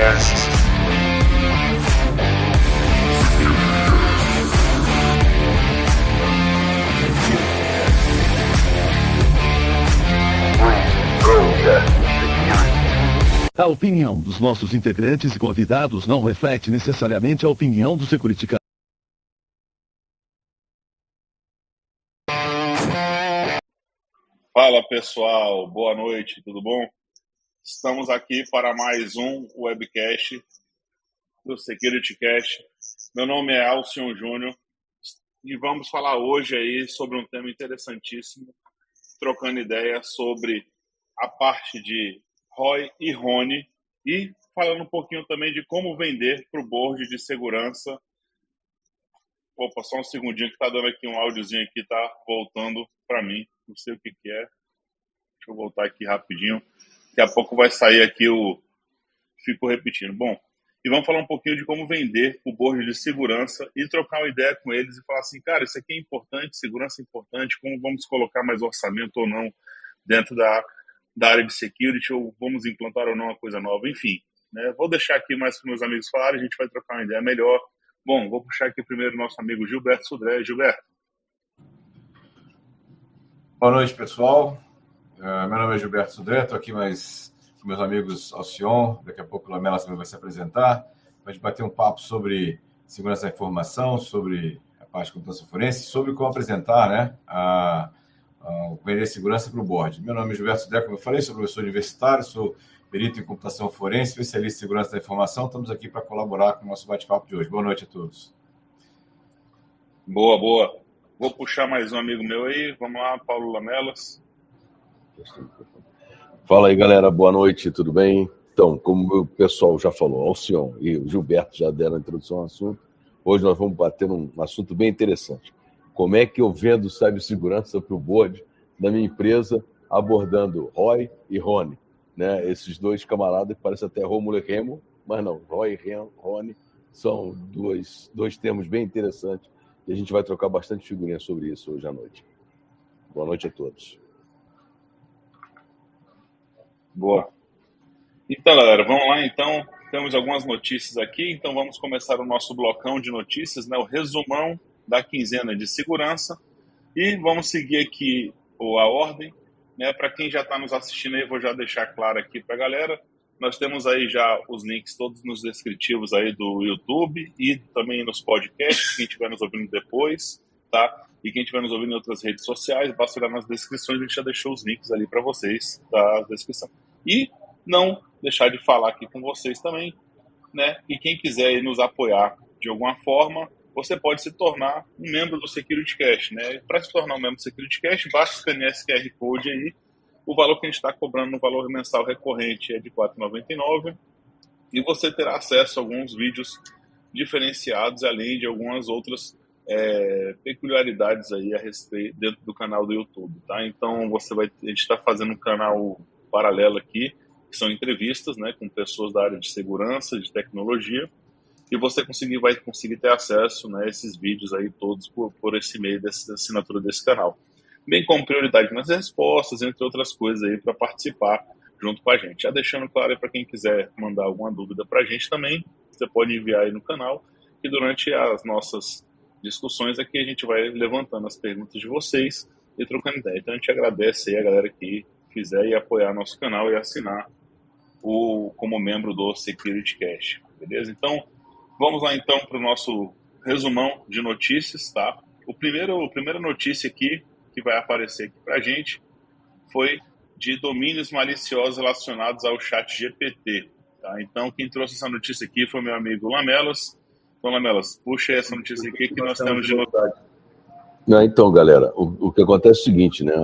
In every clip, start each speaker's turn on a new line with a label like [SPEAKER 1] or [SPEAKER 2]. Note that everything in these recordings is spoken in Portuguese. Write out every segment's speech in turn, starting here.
[SPEAKER 1] Podcast.
[SPEAKER 2] A opinião dos nossos integrantes e convidados não reflete necessariamente a opinião do Security Cast.
[SPEAKER 3] Fala pessoal, boa noite, tudo bom? Estamos aqui para mais um webcast do Security Cast. Meu nome é Alcion Júnior e vamos falar hoje aí sobre um tema interessantíssimo, trocando ideias sobre a parte de ROI e RONI e falando um pouquinho também de como vender para o board de segurança. Opa, só um segundinho que está dando aqui um áudiozinho aqui, tá voltando para mim, não sei o que é. Deixa eu voltar aqui rapidinho. Daqui a pouco vai sair aqui o... Fico repetindo. Bom, e vamos falar um pouquinho de como vender o board de segurança e trocar uma ideia com eles e falar assim, cara, isso aqui é importante, segurança é importante, como vamos colocar mais orçamento ou não dentro da área de security, ou vamos implantar ou não uma coisa nova, enfim. Né? Vou deixar aqui mais para meus amigos falarem, a gente vai trocar uma ideia melhor. Bom, vou puxar aqui primeiro o nosso amigo Gilberto Sudré. Gilberto.
[SPEAKER 4] Boa noite, pessoal. Meu nome é Gilberto Sudré, estou aqui mais com meus amigos Alcion, daqui a pouco o Lamelas também vai se apresentar, para a gente bater um papo sobre segurança da informação, sobre a parte de computação forense, sobre como apresentar, né, vender segurança para o board. Meu nome é Gilberto Sudré, como eu falei, sou professor universitário, sou perito em computação forense, especialista em segurança da informação, estamos aqui para colaborar com o nosso bate-papo de hoje. Boa noite a todos.
[SPEAKER 3] Boa, boa. Vou puxar mais um amigo meu aí, vamos lá, Paulo Lamelas.
[SPEAKER 5] Fala aí, galera, boa noite, tudo bem? Então, como o pessoal já falou, Alcion e o Gilberto já deram a introdução ao assunto, hoje nós vamos bater num assunto bem interessante. Como é que eu vendo cibersegurança para o board da minha empresa, abordando ROI e RONI, né? Esses dois camaradas que parecem até Rômulo e Remo, mas não, ROI e RONI são dois termos bem interessantes e a gente vai trocar bastante figurinha sobre isso hoje à noite. Boa noite a todos.
[SPEAKER 3] Boa. Então, galera, vamos lá, então. Temos algumas notícias aqui, então vamos começar o nosso blocão de notícias, né? O resumão da quinzena de segurança. E vamos seguir aqui a ordem, né? Para quem já está nos assistindo aí, vou já deixar claro aqui para a galera. Nós temos aí já os links todos nos descritivos aí do YouTube e também nos podcasts, quem estiver nos ouvindo depois, tá? E quem estiver nos ouvindo em outras redes sociais, basta olhar nas descrições, a gente já deixou os links ali para vocês da descrição. E não deixar de falar aqui com vocês também, né? E quem quiser nos apoiar de alguma forma, você pode se tornar um membro do Security Cast, né? Para se tornar um membro do Security Cast, basta escanear esse QR Code aí. O valor que a gente está cobrando no valor mensal recorrente é de R$ 4,99 e você terá acesso a alguns vídeos diferenciados, além de algumas outras peculiaridades aí a respeito dentro do canal do YouTube, tá? Então a gente está fazendo um canal paralelo aqui, que são entrevistas, né, com pessoas da área de segurança, de tecnologia, e você vai conseguir ter acesso, né, a esses vídeos aí todos por esse meio dessa assinatura desse canal. Bem como prioridade nas respostas, entre outras coisas aí para participar junto com a gente. Já deixando claro aí para quem quiser mandar alguma dúvida para a gente também, você pode enviar aí no canal, e durante as nossas discussões aqui a gente vai levantando as perguntas de vocês e trocando ideia. Então a gente agradece aí a galera que quiser ir apoiar nosso canal e assinar como membro do Security Cast, beleza? Então, vamos lá então para o nosso resumão de notícias, tá? A primeira notícia aqui que vai aparecer aqui para a gente foi de domínios maliciosos relacionados ao ChatGPT, tá? Então, quem trouxe essa notícia aqui foi meu amigo Lamelas. Então, Lamelas, puxa essa notícia aqui que nós temos de novidade.
[SPEAKER 5] Então, galera, o que acontece é o seguinte, né?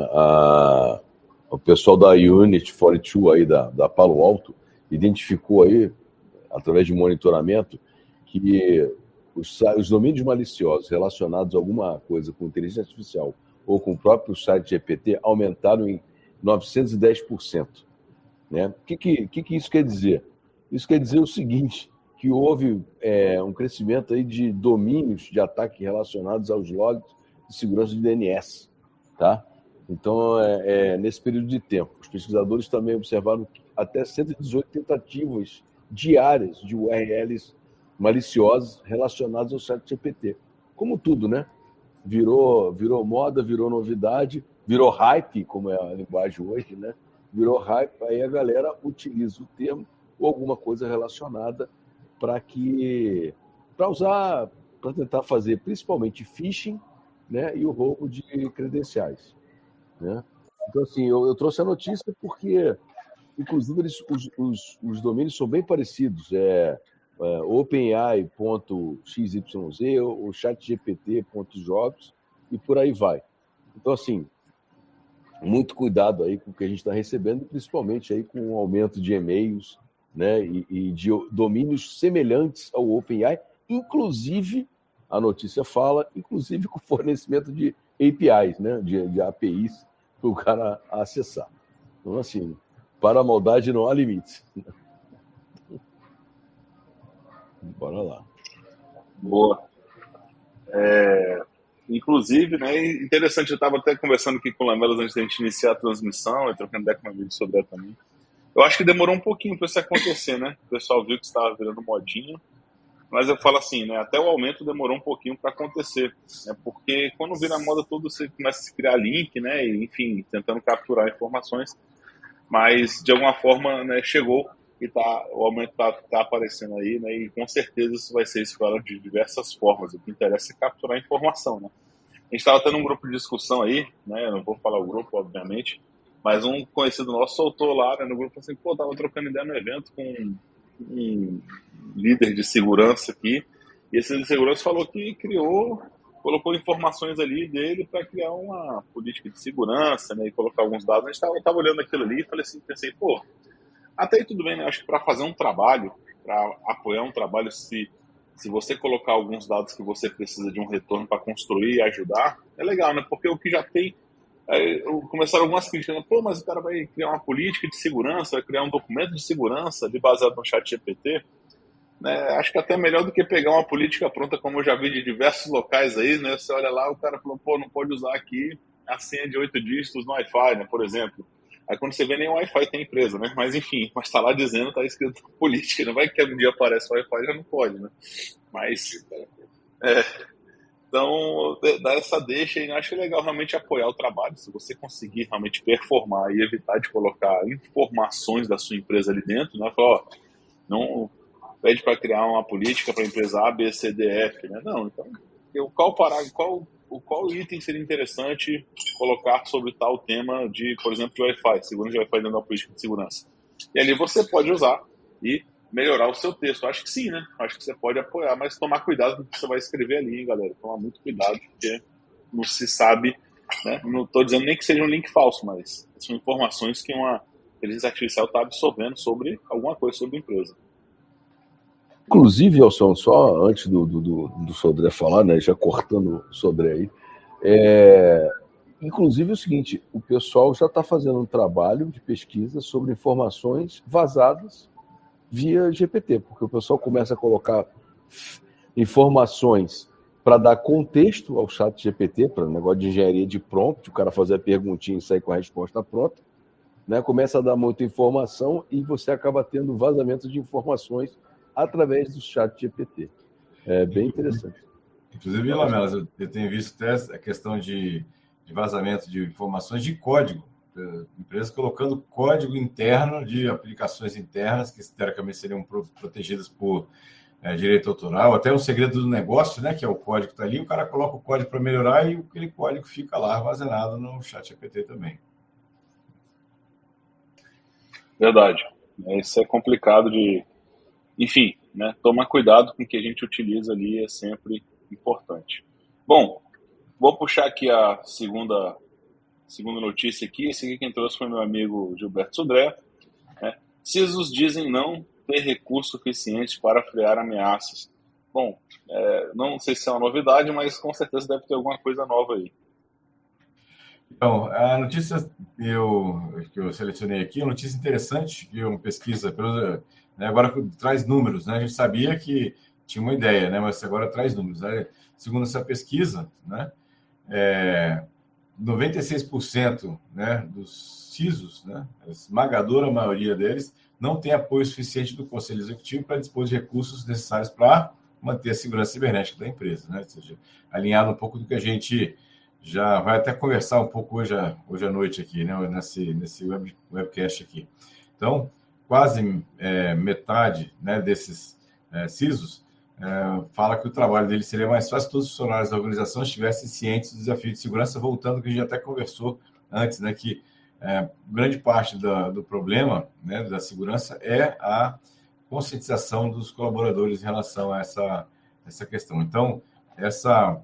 [SPEAKER 5] O pessoal da Unit 42 aí da Palo Alto identificou aí, através de monitoramento, que os domínios maliciosos relacionados a alguma coisa com inteligência artificial ou com o próprio site GPT aumentaram em 910%. Né? O que isso quer dizer? Isso quer dizer o seguinte, que houve um crescimento aí de domínios de ataque relacionados aos logs de segurança de DNS, tá? Então, nesse período de tempo, os pesquisadores também observaram que até 118 tentativas diárias de URLs maliciosas relacionadas ao ChatGPT. Como tudo, né? Virou moda, virou novidade, virou hype, como é a linguagem hoje, né? Virou hype, aí a galera utiliza o termo ou alguma coisa relacionada para usar, para tentar fazer principalmente phishing, né? E o roubo de credenciais, né? Então, assim, eu trouxe a notícia porque, inclusive, os domínios são bem parecidos. OpenAI.xyz, o ChatGPT.jobs e por aí vai. Então, assim, muito cuidado aí com o que a gente está recebendo, principalmente aí com o aumento de e-mails, né, e de domínios semelhantes ao OpenAI, inclusive, a notícia fala, inclusive com fornecimento de APIs, né, de APIs para o cara acessar. Então, assim, para a maldade não há limites. Bora lá.
[SPEAKER 3] Boa. Inclusive, né, interessante, eu estava até conversando aqui com o Lamelas antes da gente iniciar a transmissão, eu trocando ideia com meu amigo sobre ela também. Eu acho que demorou um pouquinho para isso acontecer, né? O pessoal viu que estava virando modinha, mas eu falo assim, né? Até o aumento demorou um pouquinho para acontecer, né? Porque quando vira moda tudo, você começa a se criar link, né? E, enfim, tentando capturar informações, mas de alguma forma, né, chegou e o aumento tá aparecendo aí, né? E com certeza isso vai ser explorado de diversas formas. O que interessa é capturar informação, né? A gente estava tendo um grupo de discussão aí, né? Eu não vou falar o grupo, obviamente, mas um conhecido nosso soltou lá, né, no grupo assim, pô, tava trocando ideia no evento com um líder de segurança aqui, e esse líder de segurança falou que colocou informações ali dele para criar uma política de segurança, né, e colocar alguns dados. A gente tava olhando aquilo ali e falei assim, pensei, pô, até aí tudo bem, né? Acho que para fazer um trabalho, para apoiar um trabalho, se você colocar alguns dados que você precisa de um retorno para construir e ajudar, é legal, né? Porque o que já tem. Aí começaram algumas críticas, né? Pô, mas o cara vai criar uma política de segurança, vai criar um documento de segurança baseado no ChatGPT, né? Acho que até melhor do que pegar uma política pronta, como eu já vi de diversos locais aí, né? Você olha lá, o cara falou, pô, não pode usar aqui a senha de 8 dígitos no Wi-Fi, né? Por exemplo. Aí quando você vê, nem o Wi-Fi tem empresa, né? Mas enfim, mas tá lá dizendo, tá escrito política, não vai que um dia aparece o Wi-Fi, já não pode, né? Mas, então, dar essa deixa e acho legal realmente apoiar o trabalho. Se você conseguir realmente performar e evitar de colocar informações da sua empresa ali dentro, né? Falar, ó, não pede para criar uma política para a empresa A, B, C, D, F, né? Não, então, qual item seria interessante colocar sobre tal tema de, por exemplo, de Wi-Fi, segurança de Wi-Fi dentro da política de segurança. E ali você pode usar e melhorar o seu texto. Acho que sim, né? Acho que você pode apoiar, mas tomar cuidado com o que você vai escrever ali, hein, galera. Tomar muito cuidado, porque não se sabe, né? Não estou dizendo nem que seja um link falso, mas são informações que uma inteligência artificial está absorvendo sobre alguma coisa sobre a empresa.
[SPEAKER 5] Inclusive, Elson, só antes do Sodré falar, né, já cortando o Sodré aí, inclusive é o seguinte, o pessoal já está fazendo um trabalho de pesquisa sobre informações vazadas via GPT, porque o pessoal começa a colocar informações para dar contexto ao chat GPT, para o negócio de engenharia de prompt, o cara fazer a perguntinha e sair com a resposta pronta, né? Começa a dar muita informação e você acaba tendo vazamento de informações através do chat GPT. É bem interessante.
[SPEAKER 4] Inclusive, Lamelas, eu tenho visto até a questão de vazamento de informações de código. Empresas colocando código interno de aplicações internas que, teoricamente, seriam protegidas por direito autoral, até o segredo do negócio, né, que é o código que está ali, o cara coloca o código para melhorar e aquele código fica lá armazenado no chat GPT também.
[SPEAKER 3] Verdade. Isso é complicado de... Enfim, né, tomar cuidado com o que a gente utiliza ali é sempre importante. Bom, vou puxar aqui a segunda notícia aqui. Esse aqui quem trouxe foi meu amigo Gilberto Sodré. Né? CISOs dizem não ter recursos suficientes para frear ameaças. Bom, não sei se é uma novidade, mas com certeza deve ter alguma coisa nova aí.
[SPEAKER 4] Então, a notícia que eu selecionei aqui é uma notícia interessante, que é uma pesquisa, né, agora traz números, né? A gente sabia que tinha uma ideia, né? Mas agora traz números. Né? Segundo essa pesquisa, né, 96%, né, dos CISOs, né, a esmagadora maioria deles, não tem apoio suficiente do Conselho Executivo para dispor de recursos necessários para manter a segurança cibernética da empresa, né? Ou seja, alinhado um pouco do que a gente já vai até conversar um pouco hoje à noite aqui, né? Nesse webcast aqui. Então, quase metade, né, desses CISOs fala que o trabalho dele seria mais fácil se todos os funcionários da organização estivessem cientes do desafio de segurança, voltando ao que a gente até conversou antes, né, que grande parte do problema, né, da segurança é a conscientização dos colaboradores em relação a essa questão. Então, essa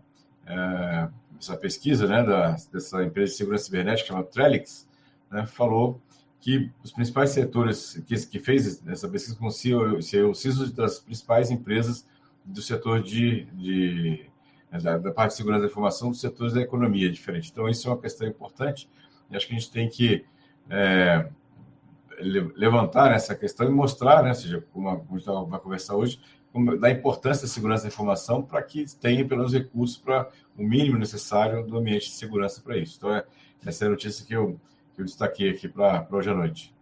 [SPEAKER 4] pesquisa, né, dessa empresa de segurança cibernética, chamada Trellix, né, falou que os principais setores que fez essa pesquisa com o CISO das principais empresas do setor da parte de segurança da informação, dos setores da economia diferente. Então, isso é uma questão importante e acho que a gente tem que levantar essa questão e mostrar, né, ou seja, como a gente vai conversar hoje, da importância da segurança da informação para que tenha pelos recursos para o mínimo necessário do ambiente de segurança para isso. Então, essa é a notícia que eu destaquei aqui para hoje à noite.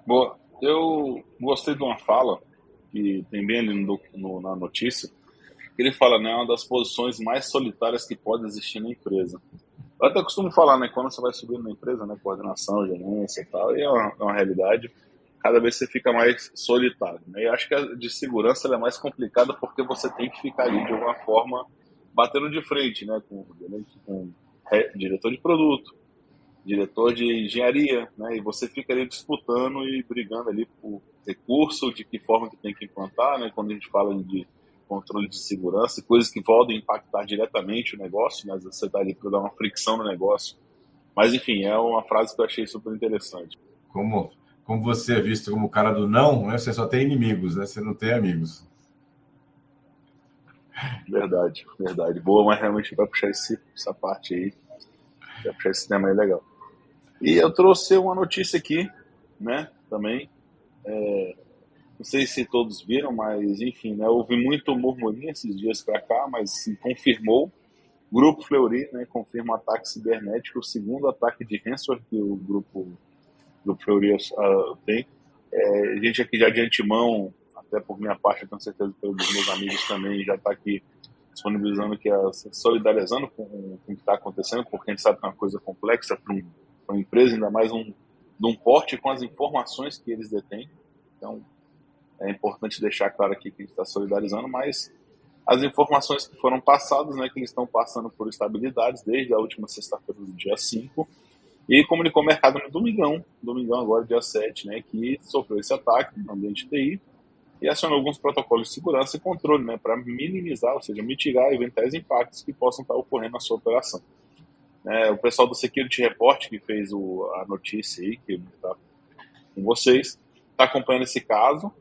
[SPEAKER 3] Boa. Eu gostei de uma fala que tem bem ali na notícia, que ele fala, né, uma das posições mais solitárias que pode existir na empresa. Eu até costumo falar, né, quando você vai subindo na empresa, né, coordenação, gerência e tal, e é uma realidade, cada vez você fica mais solitário, né? E acho que a de segurança ela é mais complicada porque você tem que ficar ali de alguma forma batendo de frente, né, com diretor de produto, diretor de engenharia, né, e você fica ali disputando e brigando ali por recurso, de que forma que tem que implantar, né, quando a gente fala de controle de segurança, coisas que podem impactar diretamente o negócio, né, você está ali para dar uma fricção no negócio. Mas, enfim, é uma frase que eu achei super interessante.
[SPEAKER 4] Como você é visto como o cara do não, né, você só tem inimigos, né, você não tem amigos.
[SPEAKER 3] Verdade. Boa, mas realmente vai puxar essa parte aí, vai puxar esse tema aí legal. E eu trouxe uma notícia aqui, né, também, não sei se todos viram, mas enfim, né, houve muito murmurinho esses dias para cá, mas se confirmou, Grupo Fleury, né, confirma um ataque cibernético, o segundo ataque de ransomware que o Grupo Fleury tem. A gente aqui já de antemão, até por minha parte, eu tenho certeza que pelos meus amigos também, já está aqui disponibilizando, solidarizando com o que está acontecendo, porque a gente sabe que é uma coisa complexa para uma empresa, ainda mais de um porte com as informações que eles detêm. Então, é importante deixar claro aqui que a gente está solidarizando, mas as informações que foram passadas, né, que eles estão passando por estabilidades desde a última sexta-feira do dia 5, e comunicou o mercado no domingão agora, dia 7, né, que sofreu esse ataque no ambiente TI e acionou alguns protocolos de segurança e controle, né, para minimizar, ou seja, mitigar eventuais impactos que possam estar ocorrendo na sua operação. O pessoal do Security Report, que fez a notícia aí, que está com vocês, está acompanhando esse caso,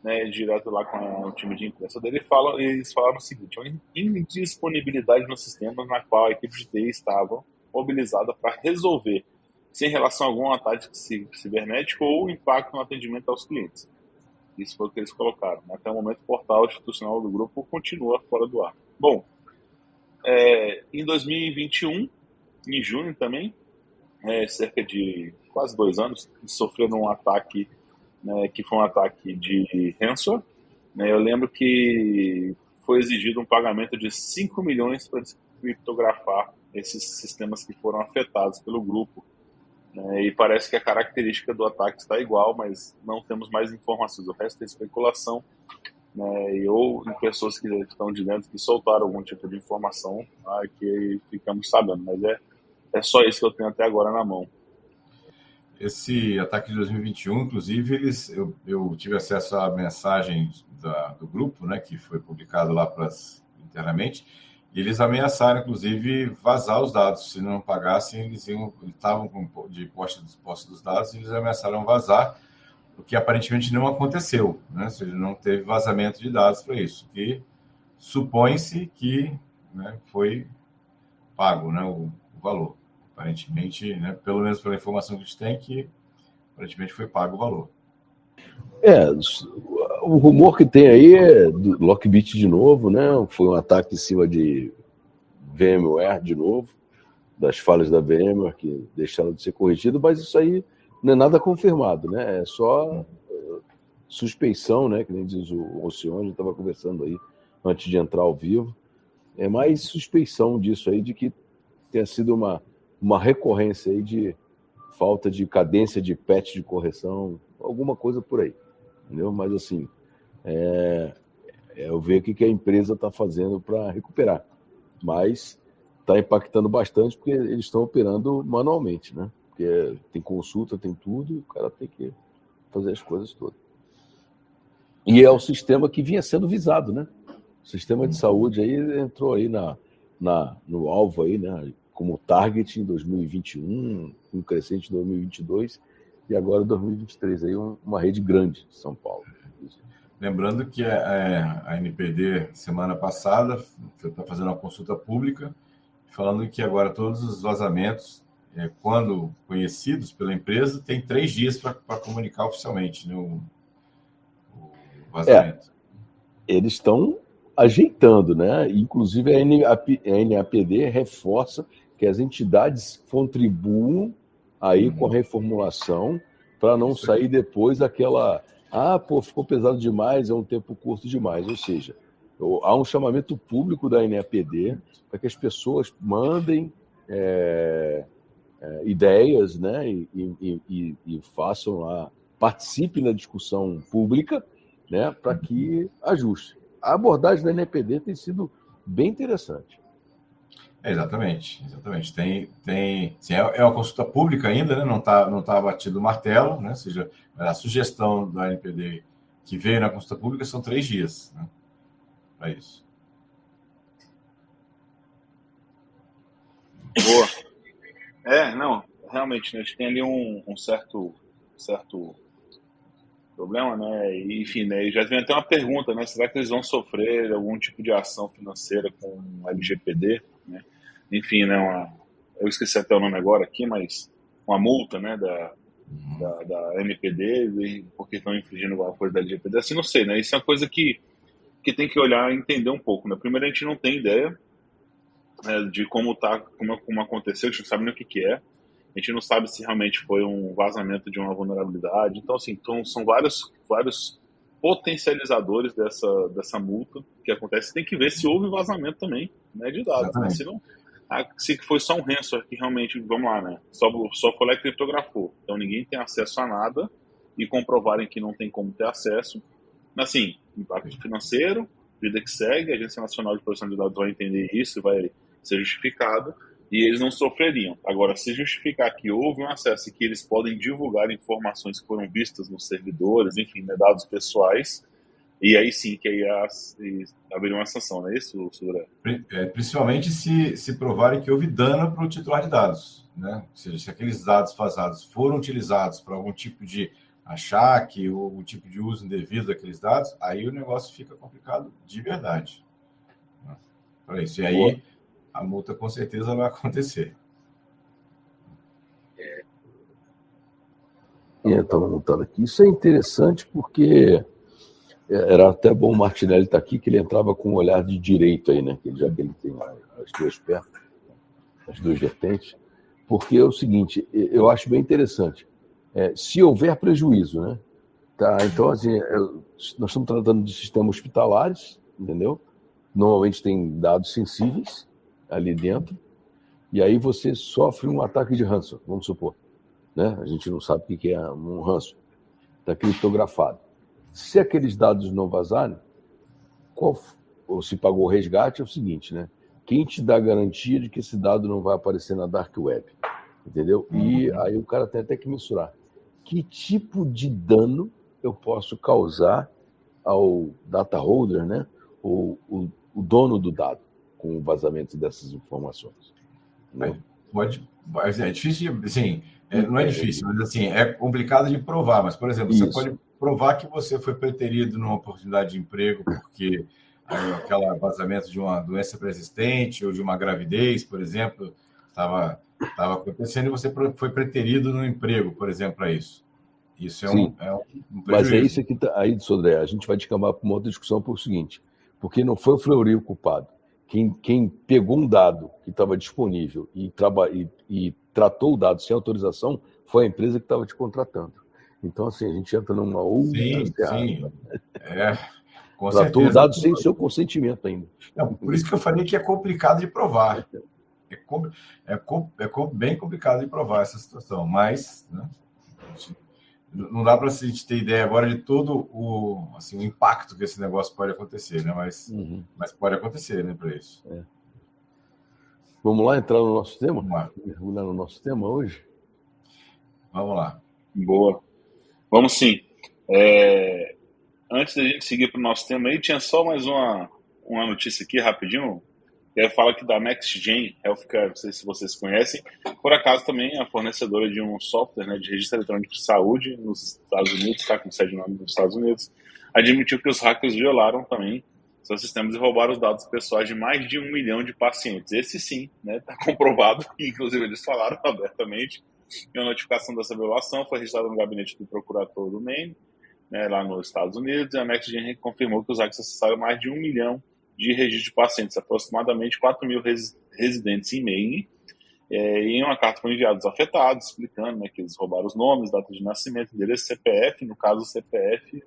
[SPEAKER 3] né, direto lá com o time de imprensa dele, eles falaram o seguinte: uma indisponibilidade no sistema na qual a equipe de TI estava mobilizada para resolver, sem relação a algum ataque cibernético ou impacto no atendimento aos clientes. Isso foi o que eles colocaram. Até o momento, o portal institucional do grupo continua fora do ar. Bom, em 2021, em junho também, cerca de quase 2 anos, sofreram um ataque, né, que foi um ataque de ransomware. Né, eu lembro que foi exigido um pagamento de 5 milhões para criptografar esses sistemas que foram afetados pelo grupo. Né, e parece que a característica do ataque está igual, mas não temos mais informações. O resto é especulação, né, ou em pessoas que estão de dentro que soltaram algum tipo de informação, que ficamos sabendo. Mas é só isso que eu tenho até agora na mão.
[SPEAKER 4] Esse ataque de 2021, inclusive, eu tive acesso à mensagem do grupo, né, que foi publicado lá internamente, e eles ameaçaram, inclusive, vazar os dados. Se não pagassem, eles estavam de posse dos dados, e eles ameaçaram vazar, o que aparentemente não aconteceu, né? Ou seja, não teve vazamento de dados para isso, que supõe-se que, né, foi pago, né, o valor. Aparentemente, né, pelo menos pela informação que a gente tem, que aparentemente foi pago o valor. O rumor que tem aí é do Lockbit de novo, né? Foi um ataque em cima de VMware de novo, das falhas da VMware que deixaram de ser corrigido, mas isso aí
[SPEAKER 5] não é nada confirmado, né? É só suspeição, né? Que nem diz o Alcione, a gente estava conversando aí antes de entrar ao vivo. É mais suspeição disso aí, de que tenha sido uma recorrência aí de falta de cadência de patch de correção, alguma coisa por aí, entendeu? Mas assim, eu ver o que a empresa está fazendo para recuperar. Mas está impactando bastante porque eles estão operando manualmente, né? Porque tem consulta, tem tudo, e o cara tem que fazer as coisas todas. E é o sistema que vinha sendo visado, né? O sistema de saúde aí entrou aí no alvo aí, né? Como target em 2021, um crescente em 2022 e agora 2023 aí uma rede grande de São Paulo.
[SPEAKER 4] Lembrando que a NPD, semana passada, está fazendo uma consulta pública, falando que agora todos os vazamentos, quando conhecidos pela empresa, tem 3 dias para comunicar oficialmente, né, o vazamento.
[SPEAKER 5] Eles estão ajeitando, né? Inclusive a NAPD reforça que as entidades contribuam aí com a reformulação para não sair depois daquela... ficou pesado demais, é um tempo curto demais. Ou seja, há um chamamento público da NAPD para que as pessoas mandem ideias, né, e façam lá, participem da discussão pública, né, para que ajuste. A abordagem da NAPD tem sido bem interessante.
[SPEAKER 4] Exatamente. Sim, é uma consulta pública ainda, né? Não tá batido o martelo, né? Ou seja, a sugestão da NPD que veio na consulta pública são 3 dias, né? Para isso.
[SPEAKER 3] Boa. Não, realmente, né, a gente tem ali um certo problema, né? E, enfim, né, já vem até uma pergunta, né? Será que eles vão sofrer algum tipo de ação financeira com a LGPD, né? Enfim, né? Eu esqueci até o nome agora aqui, mas uma multa, né? Da NPD, porque estão infringindo alguma coisa da LGPD. Assim, não sei, né? Isso é uma coisa que tem que olhar e entender um pouco, né? Primeiro, a gente não tem ideia, né, de como aconteceu, a gente não sabe nem o que é. A gente não sabe se realmente foi um vazamento de uma vulnerabilidade. Então, assim, são vários potencializadores dessa multa que acontece. Tem que ver se houve vazamento também, né, de dados. Né? Se foi só um ransomware que realmente, vamos lá, né, só foi lá e criptografou. Então, ninguém tem acesso a nada e comprovarem que não tem como ter acesso. Assim, impacto financeiro, vida que segue, a Agência Nacional de Proteção de Dados vai entender isso e vai ser justificado. E eles não sofreriam. Agora, se justificar que houve um acesso e que eles podem divulgar informações que foram vistas nos servidores, enfim, né, dados pessoais, e aí sim que aí haveria uma sanção, não é isso, Sudré?
[SPEAKER 4] Principalmente se provarem que houve dano para o titular de dados, né? Ou seja, se aqueles dados vazados foram utilizados para algum tipo de achaque ou algum tipo de uso indevido daqueles dados, aí o negócio fica complicado de verdade. Para isso. E aí a multa com certeza vai acontecer.
[SPEAKER 5] Estava montando aqui. Isso é interessante porque era até bom o Martinelli estar aqui, que ele entrava com um olhar de direito aí, né? Já que ele tem as 2 pernas, as 2 vertentes. Porque é o seguinte, eu acho bem interessante. Se houver prejuízo, né? Tá, então, assim, nós estamos tratando de sistemas hospitalares, entendeu? Normalmente tem dados sensíveis ali dentro, e aí você sofre um ataque de ransom, vamos supor, né? A gente não sabe o que é um ransom, está criptografado. Se aqueles dados não vazarem, ou se pagou o resgate, é o seguinte, né? Quem te dá a garantia de que esse dado não vai aparecer na Dark Web, entendeu? E aí o cara tem até que mensurar que tipo de dano eu posso causar ao data holder, né? O dono do dado, com o vazamento dessas informações.
[SPEAKER 4] É difícil, assim, não é difícil, mas assim, é complicado de provar. Mas, por exemplo, você pode provar que você foi preterido numa oportunidade de emprego porque aquele vazamento de uma doença preexistente ou de uma gravidez, por exemplo, estava acontecendo e você foi preterido no emprego, por exemplo, para isso. Isso é um prejuízo.
[SPEAKER 5] Mas é isso aqui, aí, Sodré, a gente vai descambar para uma outra discussão por seguinte, porque não foi o Fleury o culpado. Quem pegou um dado que estava disponível e tratou o dado sem autorização foi a empresa que estava te contratando. Então, assim, a gente entra numa outra
[SPEAKER 4] Sim,
[SPEAKER 5] seara.
[SPEAKER 4] sim. Com
[SPEAKER 5] Tratou o
[SPEAKER 4] certeza.
[SPEAKER 5] dado sem o seu consentimento ainda.
[SPEAKER 4] Não, por isso que eu falei que é complicado de provar. Bem complicado de provar essa situação, mas, né, não dá para a gente ter ideia agora de todo o impacto que esse negócio pode acontecer, né? Mas pode acontecer, né, para isso.
[SPEAKER 5] Vamos lá entrar no nosso tema?
[SPEAKER 4] Vamos lá.
[SPEAKER 5] Mergulhar no nosso tema hoje?
[SPEAKER 4] Vamos lá.
[SPEAKER 3] Boa. Vamos sim. Antes da gente seguir para o nosso tema aí, tinha só mais uma notícia aqui rapidinho. Fala aqui da NextGen Healthcare, não sei se vocês conhecem. Por acaso também é a fornecedora de um software, né, de registro eletrônico de saúde nos Estados Unidos, está com sede nos Estados Unidos, admitiu que os hackers violaram também seus sistemas e roubaram os dados pessoais de mais de 1 milhão de pacientes. Esse sim, né, está comprovado, inclusive eles falaram abertamente. E a notificação dessa violação foi registrada no gabinete do procurador do Maine, né, lá nos Estados Unidos, e a NextGen confirmou que os hackers acessaram mais de 1 milhão de registro de pacientes, aproximadamente 4 mil residentes em Maine, e em uma carta foi enviada aos afetados, explicando, né, que eles roubaram os nomes, data de nascimento, endereço, CPF, no caso o CPF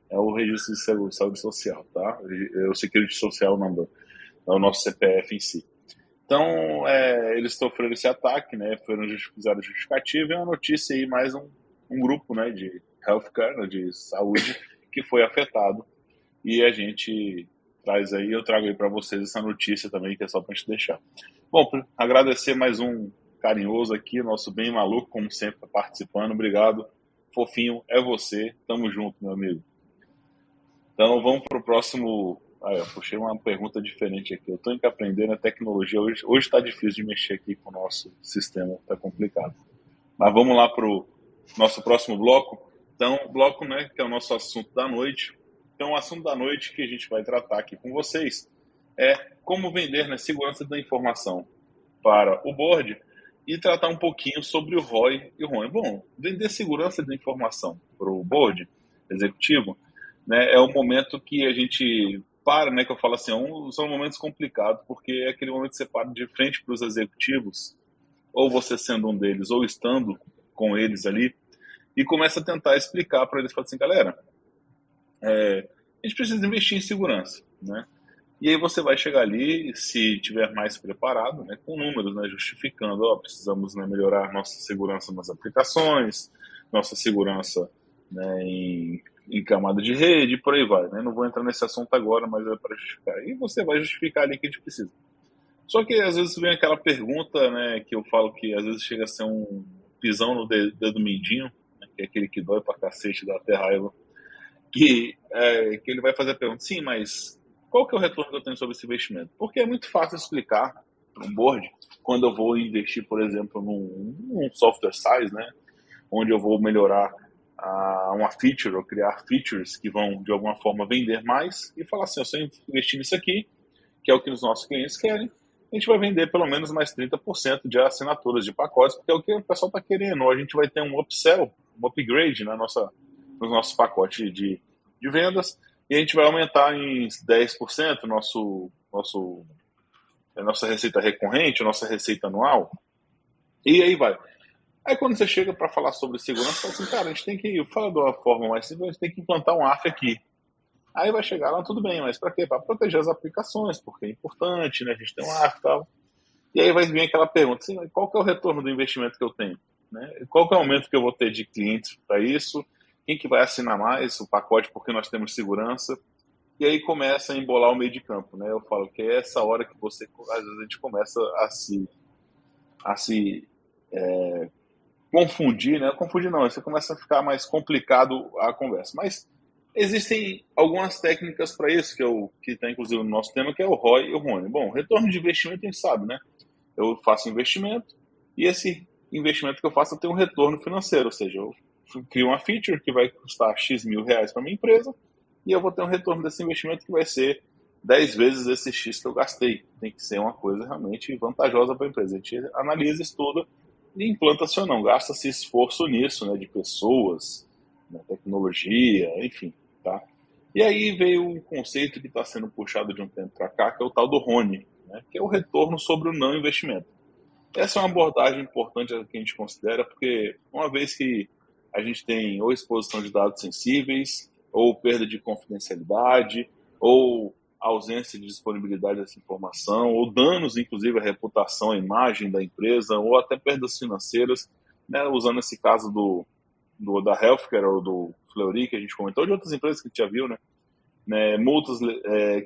[SPEAKER 3] é o registro de saúde social, tá? É o Security Social Number, é o nosso CPF em si. Então, eles sofreram esse ataque, né, fizeram justificativa, e uma notícia aí, mais um grupo, né, de healthcare, né, de saúde, que foi afetado, e a gente eu trago aí para vocês essa notícia também, que é só para a gente deixar. Bom, agradecer mais um carinhoso aqui, nosso bem maluco, como sempre, participando. Obrigado, fofinho, é você. Tamo junto, meu amigo. Então, vamos para o próximo. Eu puxei uma pergunta diferente aqui. Eu estou aprendendo a tecnologia. Hoje está difícil de mexer aqui com o nosso sistema, está complicado. Mas vamos lá para o nosso próximo bloco. Então, bloco, né, que é o nosso assunto da noite. Então, o assunto da noite que a gente vai tratar aqui com vocês é como vender, né, segurança da informação para o board e tratar um pouquinho sobre o ROI e o ROI. Bom, vender segurança da informação para o board executivo, né, é o momento que a gente né, que eu falo assim, são momentos complicados, porque é aquele momento que você para de frente para os executivos, ou você sendo um deles, ou estando com eles ali, e começa a tentar explicar para eles, fala assim, galera, a gente precisa investir em segurança, né? E aí você vai chegar ali, se tiver mais preparado, né, com números, né, justificando, precisamos, né, melhorar nossa segurança nas aplicações, nossa segurança, né, em camada de rede, por aí vai, né? Não vou entrar nesse assunto agora, mas é para justificar. E você vai justificar ali que a gente precisa. Só que às vezes vem aquela pergunta, né, que eu falo que às vezes chega a ser um pisão no dedo mindinho, né, que é aquele que dói pra cacete, dá até raiva, que ele vai fazer a pergunta, sim, mas qual que é o retorno que eu tenho sobre esse investimento? Porque é muito fácil explicar para um board, quando eu vou investir, por exemplo, num software size, né, onde eu vou melhorar uma feature ou criar features que vão, de alguma forma, vender mais e falar assim, se eu investir nisso aqui, que é o que os nossos clientes querem, a gente vai vender pelo menos mais 30% de assinaturas de pacotes, porque é o que o pessoal está querendo. Ou a gente vai ter um upsell, um upgrade nos nossos pacotes de vendas, e a gente vai aumentar em 10% nossa receita recorrente, nossa receita anual, e aí vai. Aí quando você chega para falar sobre segurança, você fala assim, cara, a gente tem que, fala de uma forma mais simples, a gente tem que implantar um AF aqui. Aí vai chegar lá, tudo bem, mas para quê? Para proteger as aplicações, porque é importante, né? A gente tem um AF e tal. E aí vai vir aquela pergunta, assim, qual que é o retorno do investimento que eu tenho? Né? Qual que é o aumento que eu vou ter de clientes para isso? Quem que vai assinar mais o pacote porque nós temos segurança? E aí começa a embolar o meio de campo, né? Eu falo que é essa hora que às vezes a gente começa a se confundir, né? Confundir não, você começa a ficar mais complicado a conversa. Mas existem algumas técnicas para isso, que está inclusive no nosso tema, que é o ROI e o ROI. Bom, retorno de investimento a gente sabe, né? Eu faço investimento e esse investimento que eu faço eu tenho um retorno financeiro, ou seja, eu crio uma feature que vai custar X mil reais para minha empresa e eu vou ter um retorno desse investimento que vai ser 10 vezes esse X que eu gastei. Tem que ser uma coisa realmente vantajosa para a empresa. A gente analisa, estuda e implanta-se ou não. Gasta-se esforço nisso, né, de pessoas, né, tecnologia, enfim. Tá? E aí veio um conceito que está sendo puxado de um tempo para cá, que é o tal do RONI, né, que é o retorno sobre o não investimento. Essa é uma abordagem importante que a gente considera, porque uma vez que a gente tem ou exposição de dados sensíveis, ou perda de confidencialidade, ou ausência de disponibilidade dessa informação, ou danos, inclusive, à reputação, à imagem da empresa, ou até perdas financeiras, né, usando esse caso da Healthcare ou do Fleury, que a gente comentou, de outras empresas que a gente já viu, né, multas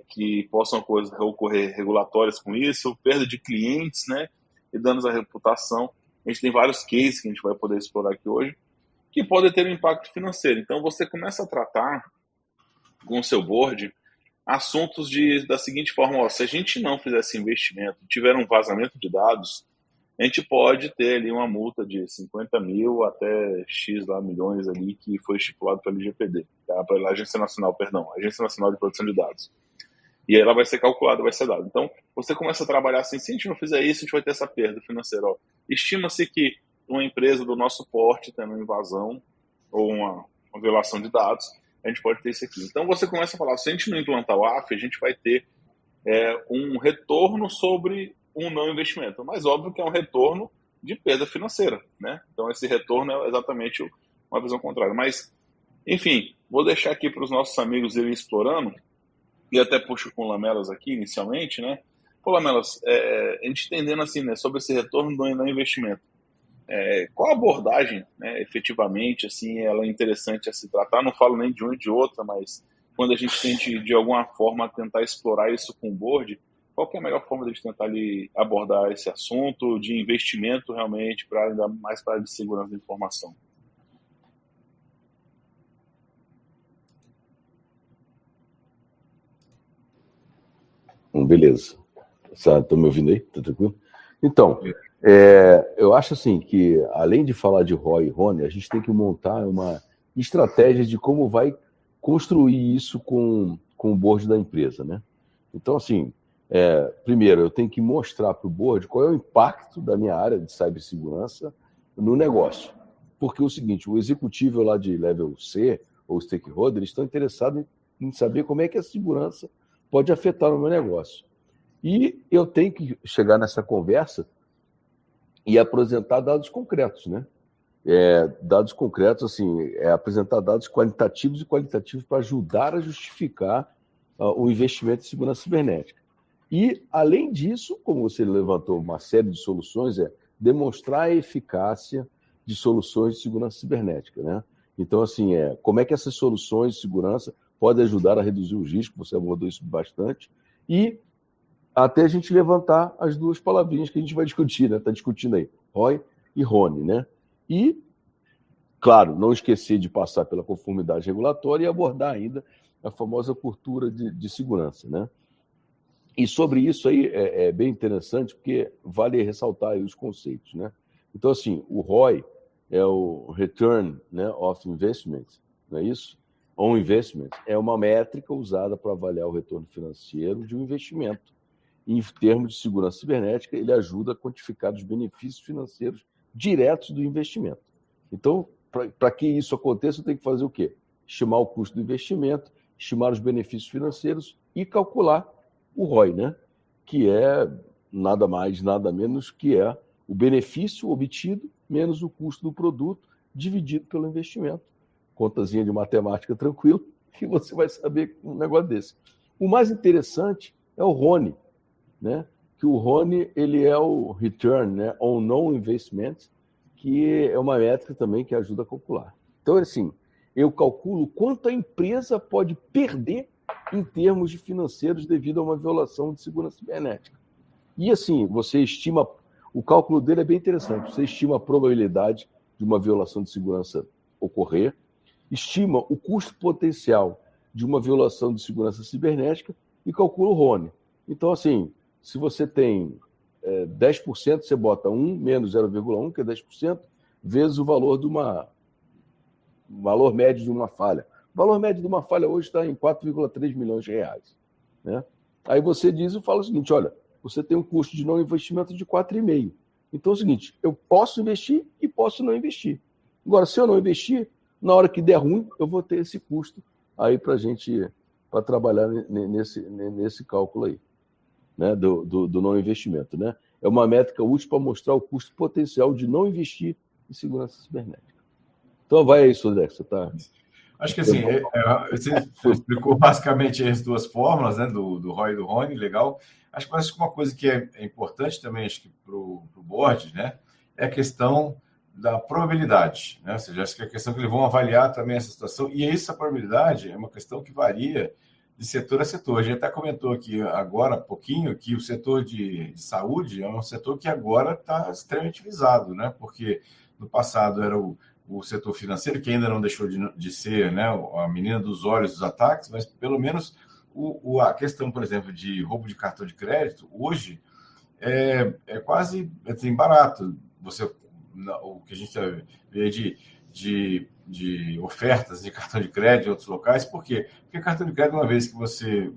[SPEAKER 3] que possam ocorrer regulatórias com isso, perda de clientes, né, e danos à reputação. A gente tem vários cases que a gente vai poder explorar aqui hoje, que podem ter um impacto financeiro. Então, você começa a tratar com o seu board assuntos da seguinte forma: se a gente não fizer esse investimento, tiver um vazamento de dados, a gente pode ter ali uma multa de 50 mil até X milhões ali, que foi estipulado pela LGPD, tá? Pela Agência Nacional de Proteção de Dados. E aí ela vai ser calculada, vai ser dada. Então, você começa a trabalhar assim: se a gente não fizer isso, a gente vai ter essa perda financeira. Estima-se que uma empresa do nosso porte tendo uma invasão ou uma violação de dados, a gente pode ter isso aqui. Então, você começa a falar: se a gente não implantar o AF, a gente vai ter um retorno sobre um não investimento. Mas óbvio que é um retorno de perda financeira, né? Então, esse retorno é exatamente uma visão contrária. Mas, enfim, vou deixar aqui para os nossos amigos irem explorando, e até puxo com o Lamelas aqui inicialmente, né? Pô, Lamelas, a gente entendendo assim, né, sobre esse retorno do investimento, qual a abordagem, né, efetivamente, assim, ela é interessante a se tratar? Não falo nem de uma e de outra, mas quando a gente tente, de alguma forma, tentar explorar isso com o board, qual que é a melhor forma de a gente tentar ali abordar esse assunto de investimento realmente, ainda mais para a área de segurança da informação?
[SPEAKER 5] Beleza. Estão me ouvindo aí? Tá tranquilo? Então, eu acho assim que, além de falar de ROI e RONE, a gente tem que montar uma estratégia de como vai construir isso com o board da empresa, né? Então, assim, primeiro, eu tenho que mostrar para o board qual é o impacto da minha área de cibersegurança no negócio. Porque é o seguinte: o executivo lá de level C, ou stakeholder, eles estão interessados em saber como é que a segurança pode afetar o meu negócio. E eu tenho que chegar nessa conversa e apresentar dados concretos, né? Dados concretos, assim, apresentar dados quantitativos e qualitativos para ajudar a justificar o investimento em segurança cibernética. E, além disso, como você levantou uma série de soluções, demonstrar a eficácia de soluções de segurança cibernética, né? Então, assim, como é que essas soluções de segurança podem ajudar a reduzir os riscos, você abordou isso bastante, e até a gente levantar as duas palavrinhas que a gente vai discutir, né? Está discutindo aí, ROI e RONE, né? E, claro, não esquecer de passar pela conformidade regulatória e abordar ainda a famosa cultura de segurança, né? E sobre isso aí é bem interessante, porque vale ressaltar aí os conceitos, né? Então, assim, o ROI é o Return, né, of Investment, não é isso? On Investment é uma métrica usada para avaliar o retorno financeiro de um investimento. Em termos de segurança cibernética, ele ajuda a quantificar os benefícios financeiros diretos do investimento. Então, para que isso aconteça, eu tenho que fazer o quê? Estimar o custo do investimento, estimar os benefícios financeiros e calcular o ROI, né? Que é nada mais, nada menos que o benefício obtido menos o custo do produto dividido pelo investimento. Contazinha de matemática tranquila, que você vai saber um negócio desse. O mais interessante é o RONE, né? Que o RONE ele é o Return, né, on Non-Investment, que é uma métrica também que ajuda a calcular. Então, assim, eu calculo quanto a empresa pode perder em termos de financeiros devido a uma violação de segurança cibernética. E, assim, você estima, o cálculo dele é bem interessante, você estima a probabilidade de uma violação de segurança ocorrer, estima o custo potencial de uma violação de segurança cibernética e calcula o RONE. Então, assim, se você tem 10%, você bota 1 menos 0,1, que é 10%, vezes o valor valor médio de uma falha. O valor médio de uma falha hoje está em 4,3 milhões de reais. Né? Aí você diz e fala o seguinte: olha, você tem um custo de não investimento de 4,5. Então é o seguinte: eu posso investir e posso não investir. Agora, se eu não investir, na hora que der ruim, eu vou ter esse custo aí para trabalhar nesse cálculo aí, né, do não investimento, né? é uma métrica útil para mostrar o custo potencial de não investir em segurança cibernética. Então, vai aí, Sodré, você está...
[SPEAKER 4] Acho que assim, você explicou basicamente as duas fórmulas, né, do ROI e do RONE, legal. Acho que uma coisa que é importante também, acho que para o board, né, é a questão da probabilidade, né? Ou seja, acho que é a questão que eles vão avaliar também essa situação, e essa probabilidade é uma questão que varia de setor a setor. A gente até comentou aqui agora, há pouquinho, que o setor de saúde é um setor que agora está extremamente visado, né? Porque no passado era o setor financeiro, que ainda não deixou de ser, né, a menina dos olhos dos ataques, mas pelo menos a questão, por exemplo, de roubo de cartão de crédito, hoje é quase assim, barato. O que a gente vê de ofertas de cartão de crédito em outros locais, por quê? Porque cartão de crédito, uma vez que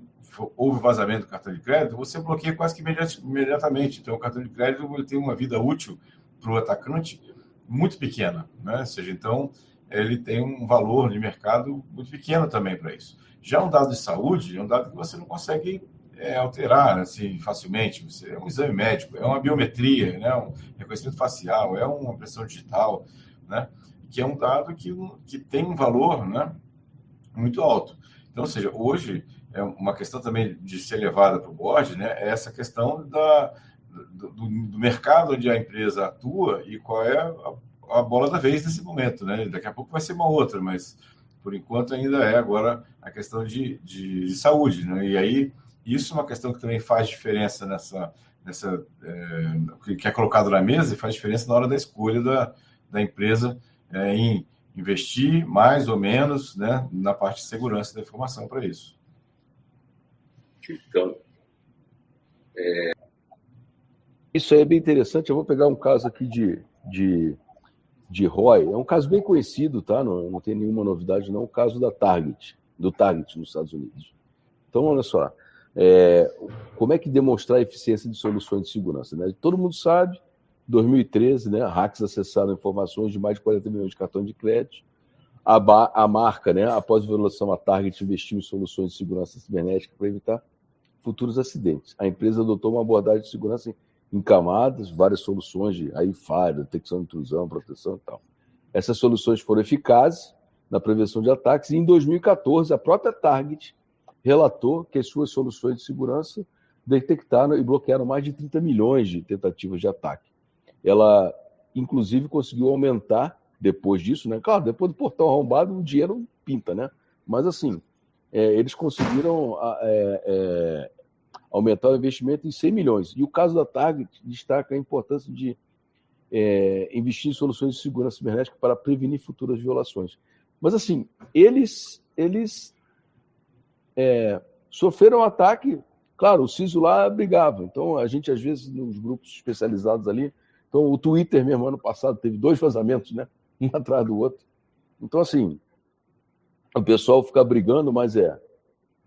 [SPEAKER 4] houve vazamento do cartão de crédito, você bloqueia quase que imediatamente. Então, o cartão de crédito ele tem uma vida útil para o atacante muito pequena, né? Ou seja, então, ele tem um valor de mercado muito pequeno também para isso. Já um dado de saúde é um dado que você não consegue alterar assim, facilmente. É um exame médico, é uma biometria, né? Um reconhecimento facial, é uma impressão digital, né? Que é um dado que tem um valor, né, muito alto. Então, ou seja, hoje é uma questão também de ser levada para o board, né? É essa questão do mercado onde a empresa atua e qual é a bola da vez nesse momento, né? Daqui a pouco vai ser uma outra, mas por enquanto ainda é agora a questão de saúde, né? E aí isso é uma questão que também faz diferença que é colocado na mesa e faz diferença na hora da escolha da empresa em investir mais ou menos, né, na parte de segurança da informação para isso.
[SPEAKER 5] Então, isso aí é bem interessante. Eu vou pegar um caso aqui de ROI. É um caso bem conhecido, tá? Não tem nenhuma novidade, não. O caso do Target nos Estados Unidos. Então, olha só. Como é que demonstrar a eficiência de soluções de segurança, né? Todo mundo sabe, 2013, né, hackers acessaram informações de mais de 40 milhões de cartões de crédito. A marca, né, após a violação, a Target investiu em soluções de segurança cibernética para evitar futuros acidentes. A empresa adotou uma abordagem de segurança em camadas, várias soluções de FIRE, detecção de intrusão, proteção e tal. Essas soluções foram eficazes na prevenção de ataques e em 2014 a própria Target relatou que as suas soluções de segurança detectaram e bloquearam mais de 30 milhões de tentativas de ataque. Ela, inclusive, conseguiu aumentar, depois disso, né? Claro, depois do portão arrombado, o dinheiro pinta, né? Mas, assim, eles conseguiram aumentar o investimento em 100 milhões. E o caso da Target destaca a importância de investir em soluções de segurança cibernética para prevenir futuras violações. Mas, assim, eles sofreram um ataque. Claro, o CISO lá brigava. Então, a gente, às vezes, nos grupos especializados ali... Então, o Twitter mesmo, ano passado, teve 2 vazamentos, né? Um atrás do outro. Então, assim, o pessoal fica brigando, mas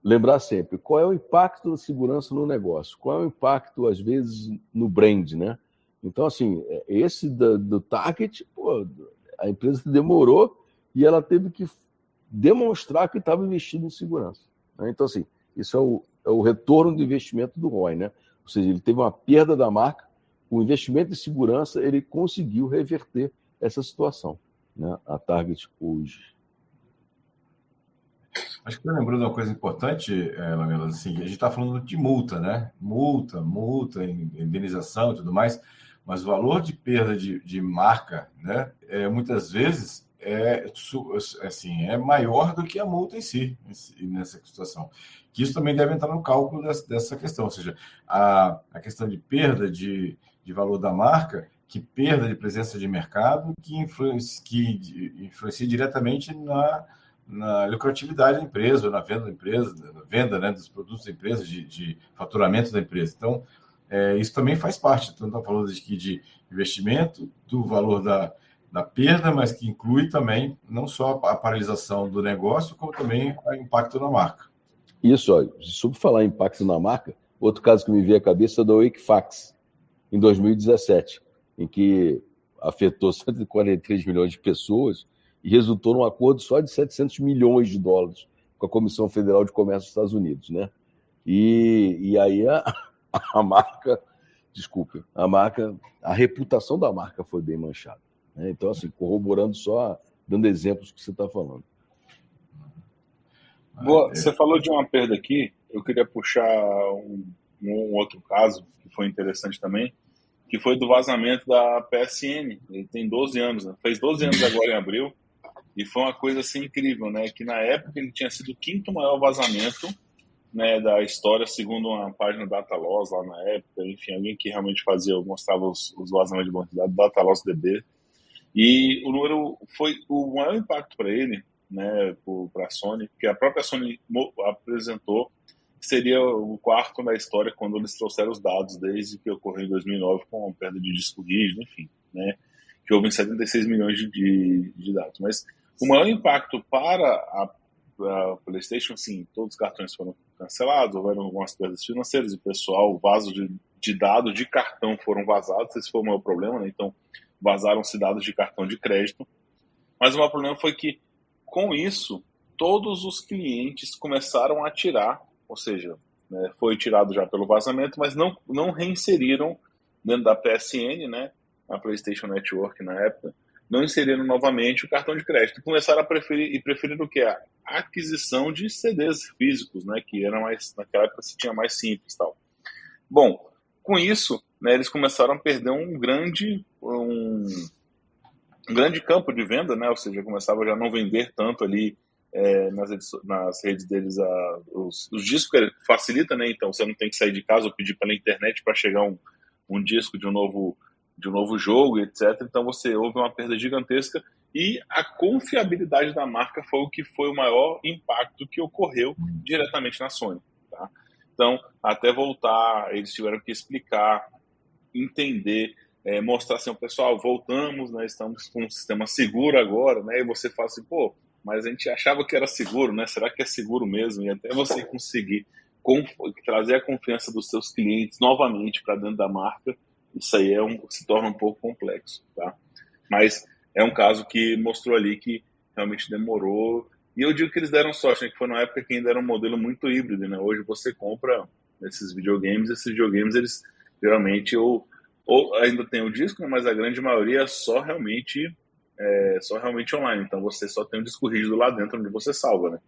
[SPEAKER 5] lembrar sempre, qual é o impacto da segurança no negócio? Qual é o impacto, às vezes, no brand, né? Então, assim, esse do Target, a empresa demorou e ela teve que demonstrar que estava investindo em segurança, né? Então, assim, isso é o retorno do investimento do ROI, né? Ou seja, ele teve uma perda da marca, o investimento em segurança, ele conseguiu reverter essa situação, né? A Target hoje.
[SPEAKER 4] Acho que você lembrou de uma coisa importante, Lamela, assim, a gente está falando de multa, né? Multa, indenização e tudo mais, mas o valor de perda de marca, né, muitas vezes é maior do que a multa em si, nessa situação. Que isso também deve entrar no cálculo dessa questão, ou seja, a questão de perda de valor da marca, que perda de presença de mercado, que influencia diretamente na lucratividade da empresa, na venda da empresa, na venda, né, dos produtos da empresa, de faturamento da empresa. Então, isso também faz parte. Então, estamos falando de investimento, do valor da perda, mas que inclui também não só a paralisação do negócio, como também o impacto na marca.
[SPEAKER 5] Isso, sobre falar em impacto na marca, outro caso que me veio à cabeça é do Equifax, em 2017, em que afetou 143 milhões de pessoas e resultou num acordo só de 700 milhões de dólares com a Comissão Federal de Comércio dos Estados Unidos, né? E aí a marca desculpe, a reputação da marca foi bem manchada. Né? Então, assim, corroborando só, dando exemplos que você está falando.
[SPEAKER 3] Boa, você falou de uma perda aqui, eu queria puxar um outro caso que foi interessante também, que foi do vazamento da PSN. Ele tem 12 anos, né? Fez 12 anos agora em abril, e foi uma coisa assim incrível, né? Que na época ele tinha sido o quinto maior vazamento, né, da história, segundo uma página Dataloss lá na época, enfim, alguém que realmente mostrava os vazamentos de banco de dados, Dataloss DB. E o número foi o maior impacto para ele, né, para a Sony, que a própria Sony apresentou que seria o quarto na história quando eles trouxeram os dados desde que ocorreu em 2009 com a perda de disco rígido, enfim, né, que houve em 76 milhões de dados. Mas o maior impacto para a PlayStation, sim, todos os cartões foram cancelados, houveram algumas perdas financeiras, o pessoal, vasos de dados de cartão foram vazados, esse foi o maior problema, né, então vazaram-se dados de cartão de crédito, mas o maior problema foi que, com isso, todos os clientes começaram a tirar, ou seja, né, foi tirado já pelo vazamento, mas não reinseriram dentro da PSN, né, a PlayStation Network na época, não inseriram novamente o cartão de crédito. Começaram a preferir o que? A aquisição de CDs físicos, né, que era mais, naquela época se tinha mais simples e tal. Bom, com isso, né, eles começaram a perder um grande campo de venda, né, ou seja, começava já a não vender tanto ali nas redes deles os discos, que facilita, né, então você não tem que sair de casa ou pedir pela internet para chegar um disco de um novo jogo, etc. Então houve uma perda gigantesca e a confiabilidade da marca foi o que foi o maior impacto que ocorreu diretamente na Sony. Tá? Então, até voltar, eles tiveram que explicar, entender, mostrar assim, pessoal, voltamos, né, estamos com um sistema seguro agora, né, e você fala assim, pô, mas a gente achava que era seguro, né, será que é seguro mesmo? E até você conseguir trazer a confiança dos seus clientes novamente para dentro da marca, isso aí se torna um pouco complexo, tá? Mas é um caso que mostrou ali que realmente demorou, e eu digo que eles deram sorte, né, que foi na época que ainda era um modelo muito híbrido, né? Hoje você compra esses videogames eles geralmente ou ainda tem o disco, né, mas a grande maioria é só realmente online, então você só tem o disco rígido lá dentro onde você salva, né?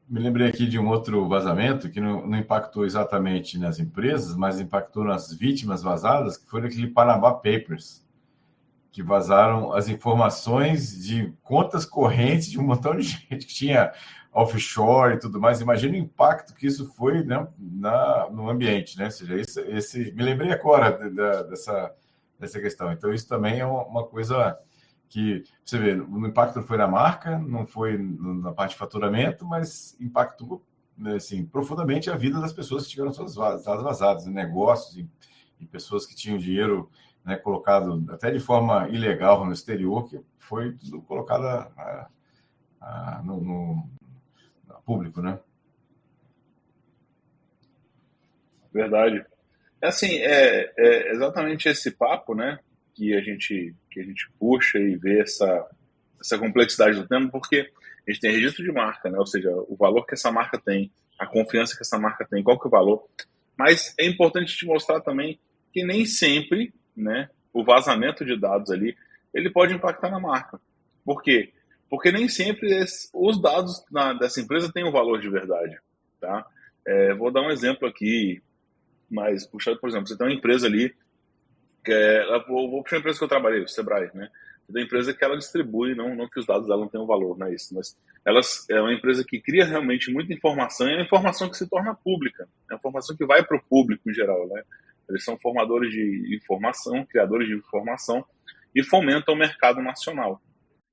[SPEAKER 4] Me lembrei aqui de um outro vazamento que não impactou exatamente nas empresas, mas impactou nas vítimas vazadas, que foi aquele Panama Papers, que vazaram as informações de contas correntes de um montão de gente que tinha offshore e tudo mais. Imagina o impacto que isso foi, né, no ambiente, né? Ou seja, me lembrei agora dessa questão. Então, isso também é uma coisa que, você vê, o impacto não foi na marca, não foi na parte de faturamento, mas impactou, assim, profundamente a vida das pessoas que tiveram suas dados vazados, em negócios e pessoas que tinham dinheiro, né, colocado até de forma ilegal no exterior, que foi tudo colocado no público, né?
[SPEAKER 3] Verdade. Assim, é exatamente esse papo, né, que a gente puxa e vê essa complexidade do tema, porque a gente tem registro de marca, né, ou seja, o valor que essa marca tem, a confiança que essa marca tem, qual que é o valor, mas é importante te mostrar também que nem sempre, né, o vazamento de dados ali, ele pode impactar na marca. Por quê? Porque nem sempre os dados dessa empresa têm um valor de verdade, tá? Vou dar um exemplo aqui, mas puxado, por exemplo, você tem uma empresa ali, vou puxar a empresa que eu trabalhei, o Sebrae, né? Você tem uma empresa que ela distribui, não que os dados dela não tenham valor, não é isso, mas é uma empresa que cria realmente muita informação, e é uma informação que se torna pública, é uma informação que vai para o público em geral, né? Eles são formadores de informação, criadores de informação e fomentam o mercado nacional.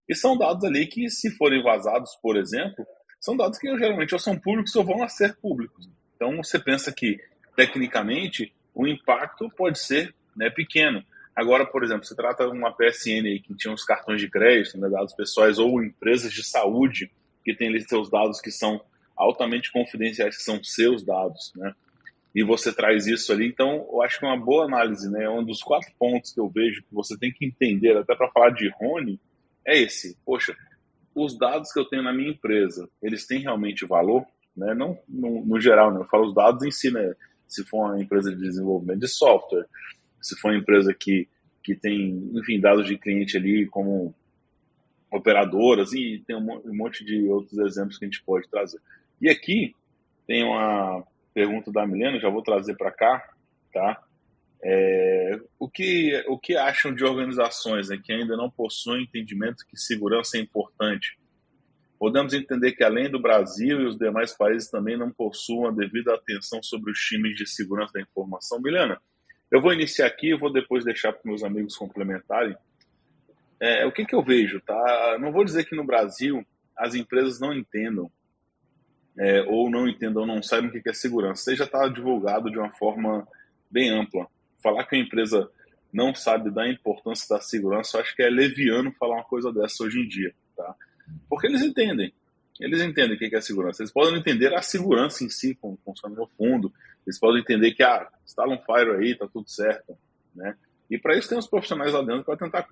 [SPEAKER 3] E são dados ali que, se forem vazados, por exemplo, são dados que geralmente ou são públicos ou vão a ser públicos. Então, você pensa que, tecnicamente, o impacto pode ser, né, pequeno. Agora, por exemplo, se trata de uma PSN aí que tinha os cartões de crédito, né, dados pessoais, ou empresas de saúde que têm ali seus dados que são altamente confidenciais, que são seus dados, né? E você traz isso ali, então eu acho que é uma boa análise, né? Um dos 4 pontos que eu vejo que você tem que entender, até para falar de Rony, é esse. Poxa, os dados que eu tenho na minha empresa, eles têm realmente valor? Né? Não no geral, né? Eu falo os dados em si, né? se for uma empresa de desenvolvimento de software, se for uma empresa que tem, enfim, dados de cliente ali como operadoras, e tem um monte de outros exemplos que a gente pode trazer. E aqui tem uma pergunta da Milena, já vou trazer para cá, tá? O que acham de organizações, né, que ainda não possuem entendimento que segurança é importante? Podemos entender que, além do Brasil e os demais países, também não possuem a devida atenção sobre os times de segurança da informação. Milena, eu vou iniciar aqui e vou depois deixar para meus amigos complementarem. O que eu vejo, tá? Não vou dizer que no Brasil as empresas não entendam, ou não entendam, ou não saibam o que é segurança. Isso aí já está divulgado de uma forma bem ampla. Falar que a empresa não sabe da importância da segurança, eu acho que é leviano falar uma coisa dessa hoje em dia, tá? Porque eles entendem o que é segurança. Eles podem entender a segurança em si, como funciona no fundo. Eles podem entender que, instala um firewall aí, tá tudo certo, né? E para isso tem os profissionais lá dentro para tentar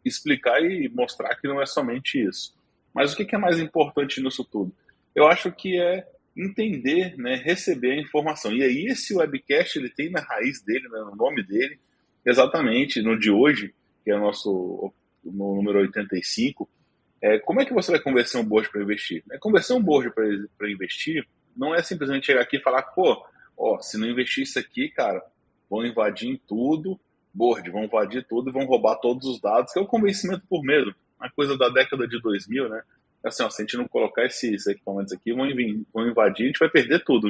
[SPEAKER 3] explicar e mostrar que não é somente isso. Mas o que é mais importante nisso tudo? Eu acho que é entender, né, receber a informação. E aí esse webcast, ele tem na raiz dele, né, no nome dele, exatamente no de hoje, que é o nosso no número 85, como é que você vai convencer um board para investir? Convencer um board para investir não é simplesmente chegar aqui e falar, se não investir isso aqui, cara, vão invadir em tudo, board, vão invadir tudo e vão roubar todos os dados, que é o convencimento por medo, uma coisa da década de 2000, né? Assim, se a gente não colocar esses equipamentos aqui, vão invadir, a gente vai perder tudo.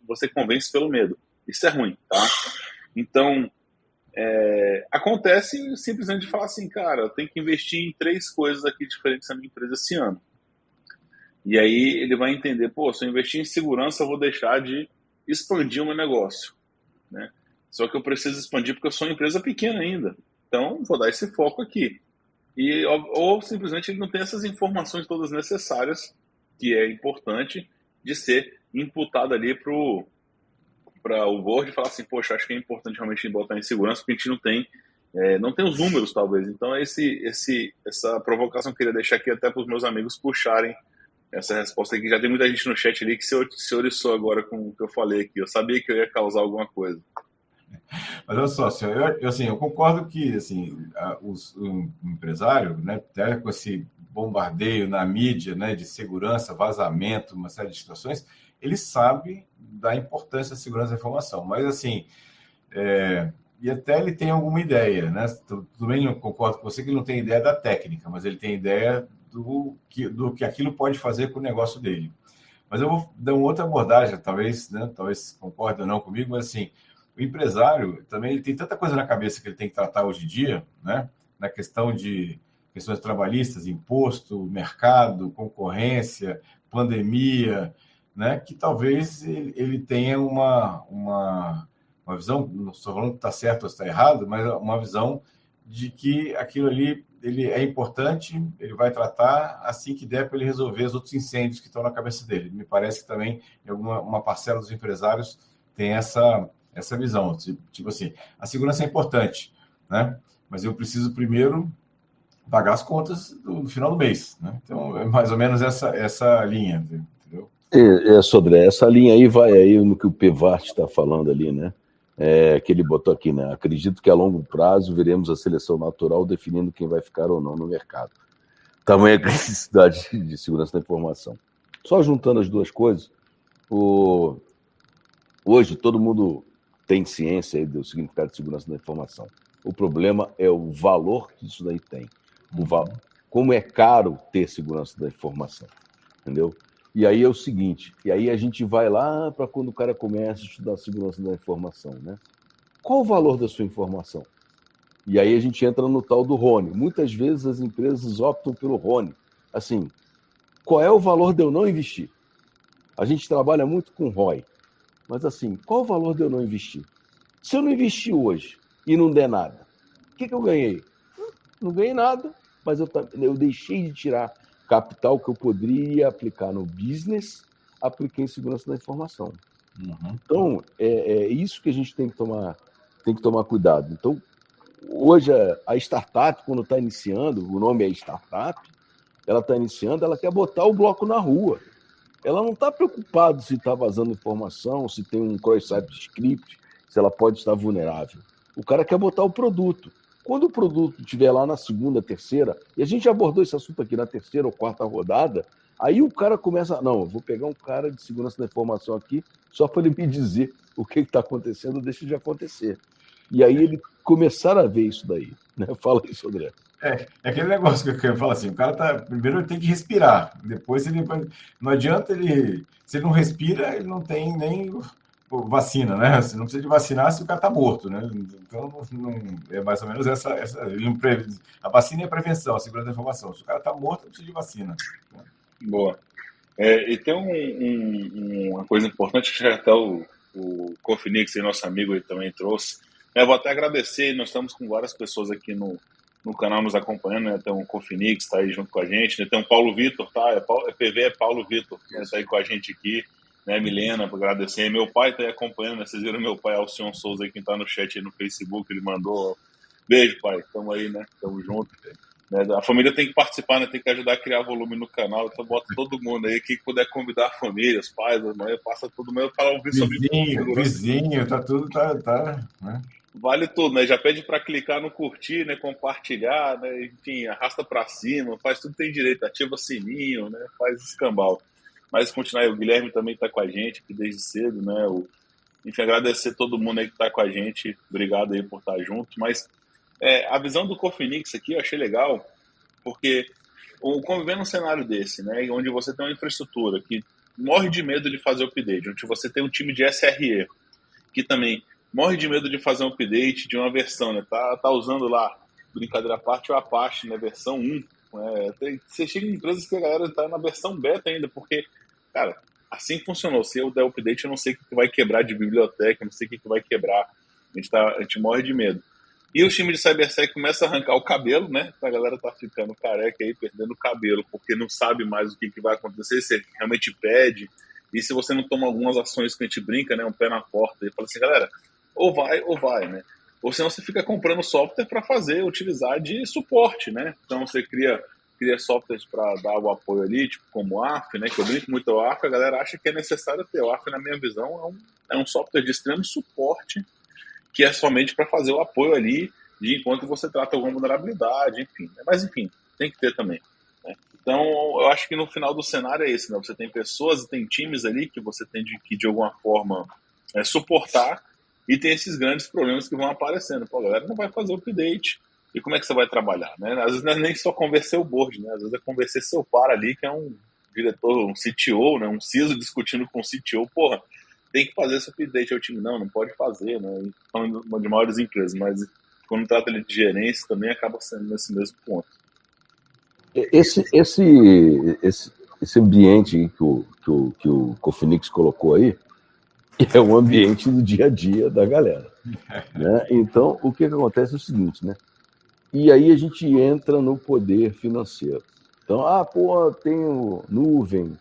[SPEAKER 3] Você convence pelo medo. Isso é ruim, tá? Então, acontece simplesmente de falar assim, cara, eu tenho que investir em 3 coisas aqui diferentes na minha empresa esse ano. E aí ele vai entender, se eu investir em segurança, eu vou deixar de expandir o meu negócio, né? Só que eu preciso expandir porque eu sou uma empresa pequena ainda. Então, vou dar esse foco aqui. Ou simplesmente ele não tem essas informações todas necessárias, que é importante de ser imputado ali para o board e falar assim, poxa, acho que é importante realmente botar em segurança, porque a gente não tem os números, talvez. Então, essa provocação que eu queria deixar aqui até para os meus amigos puxarem essa resposta aqui. Já tem muita gente no chat ali que se oriçou agora com o que eu falei aqui. Eu sabia que eu ia causar alguma coisa.
[SPEAKER 4] Mas olha só, eu concordo que o empresário, né, até com esse bombardeio na mídia, né, de segurança, vazamento, uma série de situações, ele sabe da importância da segurança da informação. Mas, e até ele tem alguma ideia, né? Tudo bem, eu concordo com você que ele não tem ideia da técnica, mas ele tem ideia do que aquilo pode fazer com o negócio dele. Mas eu vou dar uma outra abordagem, talvez concorde ou não comigo, mas assim, o empresário também ele tem tanta coisa na cabeça que ele tem que tratar hoje em dia, né? Na questão de questões trabalhistas, imposto, mercado, concorrência, pandemia, né? Que talvez ele tenha uma visão, não estou falando que está certo ou está errado, mas uma visão de que aquilo ali ele é importante, ele vai tratar assim que der para ele resolver os outros incêndios que estão na cabeça dele. Me parece que também uma parcela dos empresários tem essa visão, tipo assim, a segurança é importante, né? Mas eu preciso primeiro pagar as contas no final do mês, né? Então, é mais ou menos essa linha, entendeu?
[SPEAKER 5] Sodré, essa linha aí vai aí no que o Pevart está falando ali, né? Que ele botou aqui, né? Acredito que a longo prazo veremos a seleção natural definindo quem vai ficar ou não no mercado. Tamanha necessidade de segurança da informação. Só juntando as duas coisas, hoje todo mundo tem ciência aí do significado de segurança da informação. O problema é o valor que isso daí tem. Como é caro ter segurança da informação, entendeu? E aí é o seguinte, e aí a gente vai lá para quando o cara começa a estudar segurança da informação, né? Qual o valor da sua informação? E aí a gente entra no tal do RONE. Muitas vezes as empresas optam pelo RONE. Assim, qual é o valor de eu não investir? A gente trabalha muito com ROI. Mas assim, qual o valor de eu não investir? Se eu não investir hoje e não der nada, o que eu ganhei? Não ganhei nada, mas eu deixei de tirar capital que eu poderia aplicar no business, apliquei em segurança da informação. Uhum. Então, é isso que a gente tem que tomar cuidado. Então, hoje, a startup, quando está iniciando, o nome é startup, ela está iniciando, ela quer botar o bloco na rua. ela não está preocupada se está vazando informação, se tem um cross-site script, se ela pode estar vulnerável. O cara quer botar o produto. Quando o produto estiver lá na segunda, terceira, e a gente já abordou esse assunto aqui na terceira ou quarta rodada, aí o cara começa, não, eu vou pegar um cara de segurança da informação aqui, só para ele me dizer o que está acontecendo, deixa de acontecer. E aí ele começar a ver isso daí. Né? Fala isso, André.
[SPEAKER 4] É aquele negócio que eu falo assim, o cara tá. Primeiro ele tem que respirar, depois ele. Não adianta ele. Se ele não respira, ele não tem nem vacina, né? Você não precisa de vacinar se o cara tá morto, né? Então é mais ou menos essa a vacina é a prevenção, a segurança da informação. Se o cara tá morto, não precisa de vacina.
[SPEAKER 3] Boa. E tem uma coisa importante que até o Cofinix, nosso amigo, ele também trouxe. Eu vou até agradecer, nós estamos com várias pessoas aqui no canal nos acompanhando, né? Tem um Cofinix, está aí junto com a gente, né? Tem um Paulo Vitor, tá? PV é Paulo Vitor, né? Está aí com a gente aqui, né? Milena, para agradecer. Meu pai está aí acompanhando, né? Vocês viram meu pai, Alcion Souza, quem está no chat aí no Facebook, ele mandou. Beijo, pai, estamos aí, né? Estamos juntos. Né? A família tem que participar, né? Tem que ajudar a criar volume no canal, então bota todo mundo aí, quem puder convidar a família, os pais, as mães, passa todo mundo para ouvir sobre
[SPEAKER 4] vizinho, tá tudo, né?
[SPEAKER 3] Vale tudo, né? Já pede para clicar no curtir, né? Compartilhar, né? Enfim, arrasta para cima, faz tudo que tem direito, ativa sininho, né? Faz escambau. Mas continuar aí, o Guilherme também está com a gente aqui desde cedo, né? Enfim, agradecer todo mundo aí que está com a gente, obrigado aí por estar junto. Mas a visão do Cofinix aqui eu achei legal, porque conviver num cenário desse, né? Onde você tem uma infraestrutura que morre de medo de fazer update, onde você tem um time de SRE que também morre de medo de fazer um update de uma versão, né? Tá usando lá, brincadeira à parte, o Apache, né? Versão 1. Você chega em empresas que a galera tá na versão beta ainda, porque, cara, assim funcionou. Se eu der update, eu não sei o que vai quebrar de biblioteca, eu não sei o que vai quebrar. A gente morre de medo. E o time de CyberSec começa a arrancar o cabelo, né? A galera tá ficando careca aí, perdendo o cabelo, porque não sabe mais o que vai acontecer, se realmente pede. E se você não toma algumas ações que a gente brinca, né? Um pé na porta, e fala assim, galera, ou vai, né? Ou senão você fica comprando software para utilizar de suporte, né? Então você cria softwares para dar o apoio ali, tipo como o AF, né? Que eu brinco muito o AF, a galera acha que é necessário ter. O AF, na minha visão, é um software de extremo suporte, que é somente para fazer o apoio ali de enquanto você trata alguma vulnerabilidade, enfim. Mas enfim, tem que ter também. Né? Então, eu acho que no final do cenário é esse, né? Você tem pessoas e tem times ali que você tem que, de alguma forma, suportar, e tem esses grandes problemas que vão aparecendo. Pô, a galera não vai fazer o update, e como é que você vai trabalhar? Né? Às vezes não é nem só convencer o board, né? Às vezes é convencer seu par ali, que é um diretor, um CTO, né? Um CISO discutindo com o CTO, porra, tem que fazer esse update ao time. Não pode fazer, né? Falando de maiores empresas, mas quando trata ele de gerência, também acaba sendo nesse mesmo ponto.
[SPEAKER 5] Esse ambiente que o Cofinix colocou aí é o ambiente do dia a dia da galera. Né? Então, o que acontece é o seguinte, né? E aí a gente entra no poder financeiro. Então, tenho nuvem,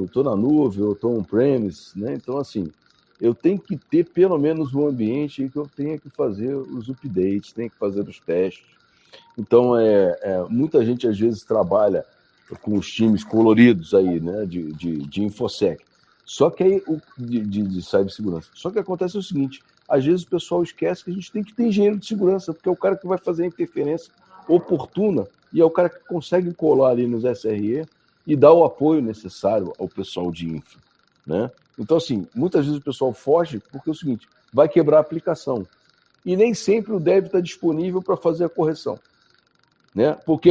[SPEAKER 5] estou na nuvem, eu estou on-premise, né? Então, assim, eu tenho que ter pelo menos um ambiente que eu tenha que fazer os updates, tenho que fazer os testes. Então, muita gente às vezes trabalha com os times coloridos aí, né, de InfoSec. Só que aí, de cibersegurança. Só que acontece o seguinte, às vezes o pessoal esquece que a gente tem que ter engenheiro de segurança, porque é o cara que vai fazer a interferência oportuna e é o cara que consegue colar ali nos SRE e dar o apoio necessário ao pessoal de infra, né? Então, assim, muitas vezes o pessoal foge porque é o seguinte, vai quebrar a aplicação. E nem sempre o dev está disponível para fazer a correção, né? Porque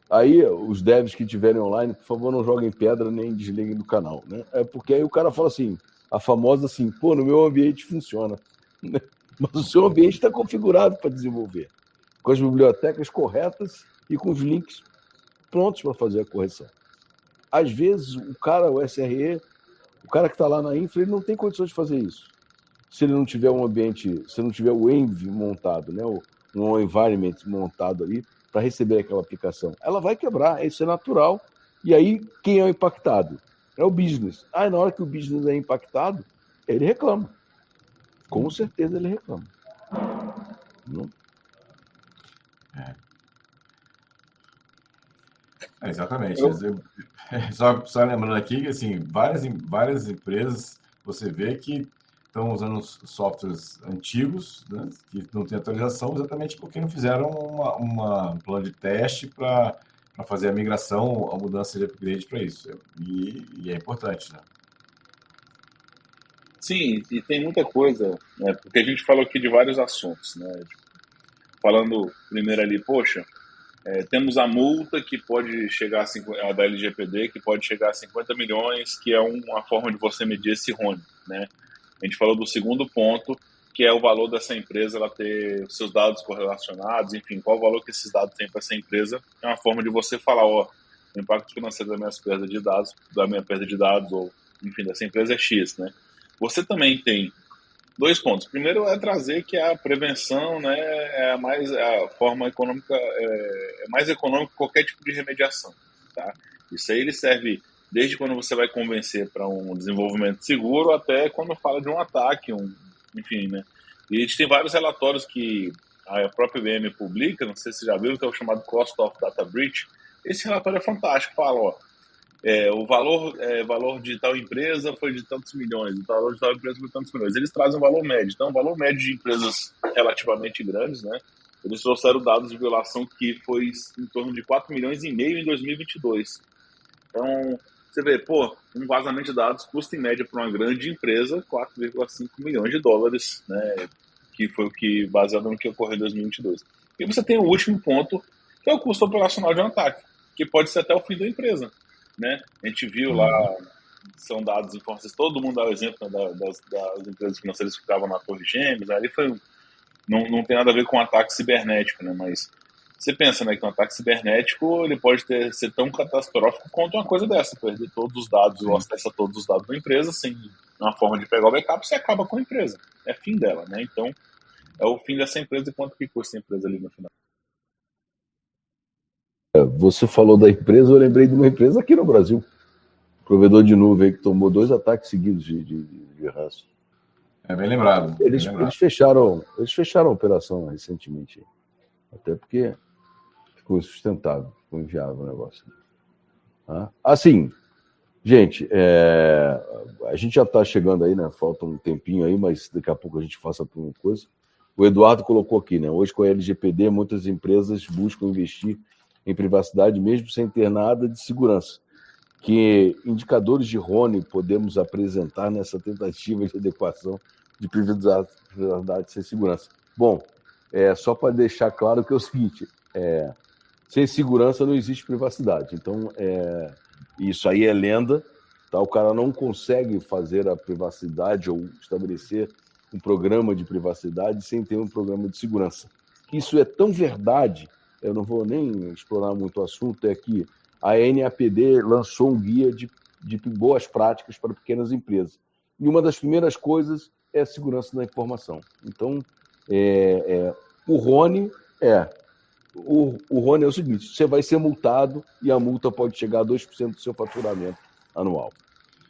[SPEAKER 5] aí os devs que estiverem online, por favor, não joguem pedra nem desliguem do canal, né? É porque aí o cara fala assim, a famosa assim, pô, no meu ambiente funciona. Mas o seu ambiente está configurado para desenvolver, com as bibliotecas corretas e com os links prontos para fazer a correção. Às vezes, o SRE, o cara que está lá na infra, ele não tem condições de fazer isso. Se ele não tiver um ambiente, se não tiver o env montado, né, um environment montado ali para receber aquela aplicação, ela vai quebrar, isso é natural. E aí, quem é o impactado? É o business. Na hora que o business é impactado, ele reclama. Com certeza ele reclama. Não?
[SPEAKER 4] Exatamente. Só lembrando aqui que assim, várias empresas você vê que estão usando softwares antigos, né, que não tem atualização, exatamente porque não fizeram um plano de teste para fazer a migração, a mudança de upgrade para isso. E é importante, né?
[SPEAKER 3] Sim, e tem muita coisa, né? Porque a gente falou aqui de vários assuntos, né? Falando primeiro ali, poxa, temos a multa que pode chegar a da LGPD, que pode chegar a 50 milhões, que é uma forma de você medir esse RONE, né? A gente falou do segundo ponto, que é o valor dessa empresa, ela ter os seus dados correlacionados, enfim, qual o valor que esses dados têm para essa empresa. É uma forma de você falar, ó, o impacto financeiro da minha perda de dados, ou, enfim, dessa empresa é X, né? Você também tem dois pontos. Primeiro é trazer que a prevenção, né, é a forma econômica, é mais econômica que qualquer tipo de remediação, tá? Isso aí ele serve desde quando você vai convencer para um desenvolvimento seguro até quando fala de um ataque, enfim, né? E a gente tem vários relatórios que a própria IBM publica, não sei se você já viu, que é o chamado Cost of Data Breach. Esse relatório é fantástico, fala, ó, valor de tal empresa foi de tantos milhões, o valor de tal empresa foi de tantos milhões. Eles trazem um valor médio. Então, o valor médio de empresas relativamente grandes, né? Eles trouxeram dados de violação que foi em torno de 4 milhões e meio em 2022. Então, você vê, pô, um vazamento de dados custa em média para uma grande empresa 4,5 milhões de dólares, né? Que foi o que, baseado no que ocorreu em 2022. E você tem o último ponto, que é o custo operacional de um ataque, que pode ser até o fim da empresa, né? A gente viu lá,
[SPEAKER 4] Uhum.
[SPEAKER 3] são dados informações, todo mundo dá o exemplo, né, das empresas financeiras que ficavam na Torre Gêmeas, ali não tem nada a ver com ataque cibernético, né? Mas você pensa, né, que um ataque cibernético ele pode ser tão catastrófico quanto uma coisa dessa, perder todos os dados, o
[SPEAKER 4] Sim.
[SPEAKER 3] acesso a todos os dados da empresa, sem uma forma de pegar o backup, você acaba com a empresa. É fim dela, né? Então, é o fim dessa empresa e quanto que custa a empresa ali no final.
[SPEAKER 5] Você falou da empresa, eu lembrei de uma empresa aqui no Brasil, provedor de nuvem, que tomou 2 ataques seguidos de ranço.
[SPEAKER 4] É bem lembrado.
[SPEAKER 5] Eles fecharam a operação recentemente, até porque ficou insustentável, ficou inviável o negócio. Assim, gente, a gente já está chegando aí, né? Falta um tempinho aí, mas daqui a pouco a gente faça uma coisa. O Eduardo colocou aqui, né? Hoje com a LGPD, muitas empresas buscam investir em privacidade mesmo sem ter nada de segurança. Que indicadores de RONE podemos apresentar nessa tentativa de adequação de privacidade sem segurança? Bom, só para deixar claro que é o seguinte, sem segurança não existe privacidade. Então, isso aí é lenda, tá? O cara não consegue fazer a privacidade ou estabelecer um programa de privacidade sem ter um programa de segurança. Isso é tão verdade, eu não vou nem explorar muito o assunto, é que a NAPD lançou um guia de boas práticas para pequenas empresas. E uma das primeiras coisas é a segurança da informação. Então, o RONE o RONE é o seguinte, você vai ser multado e a multa pode chegar a 2% do seu faturamento anual.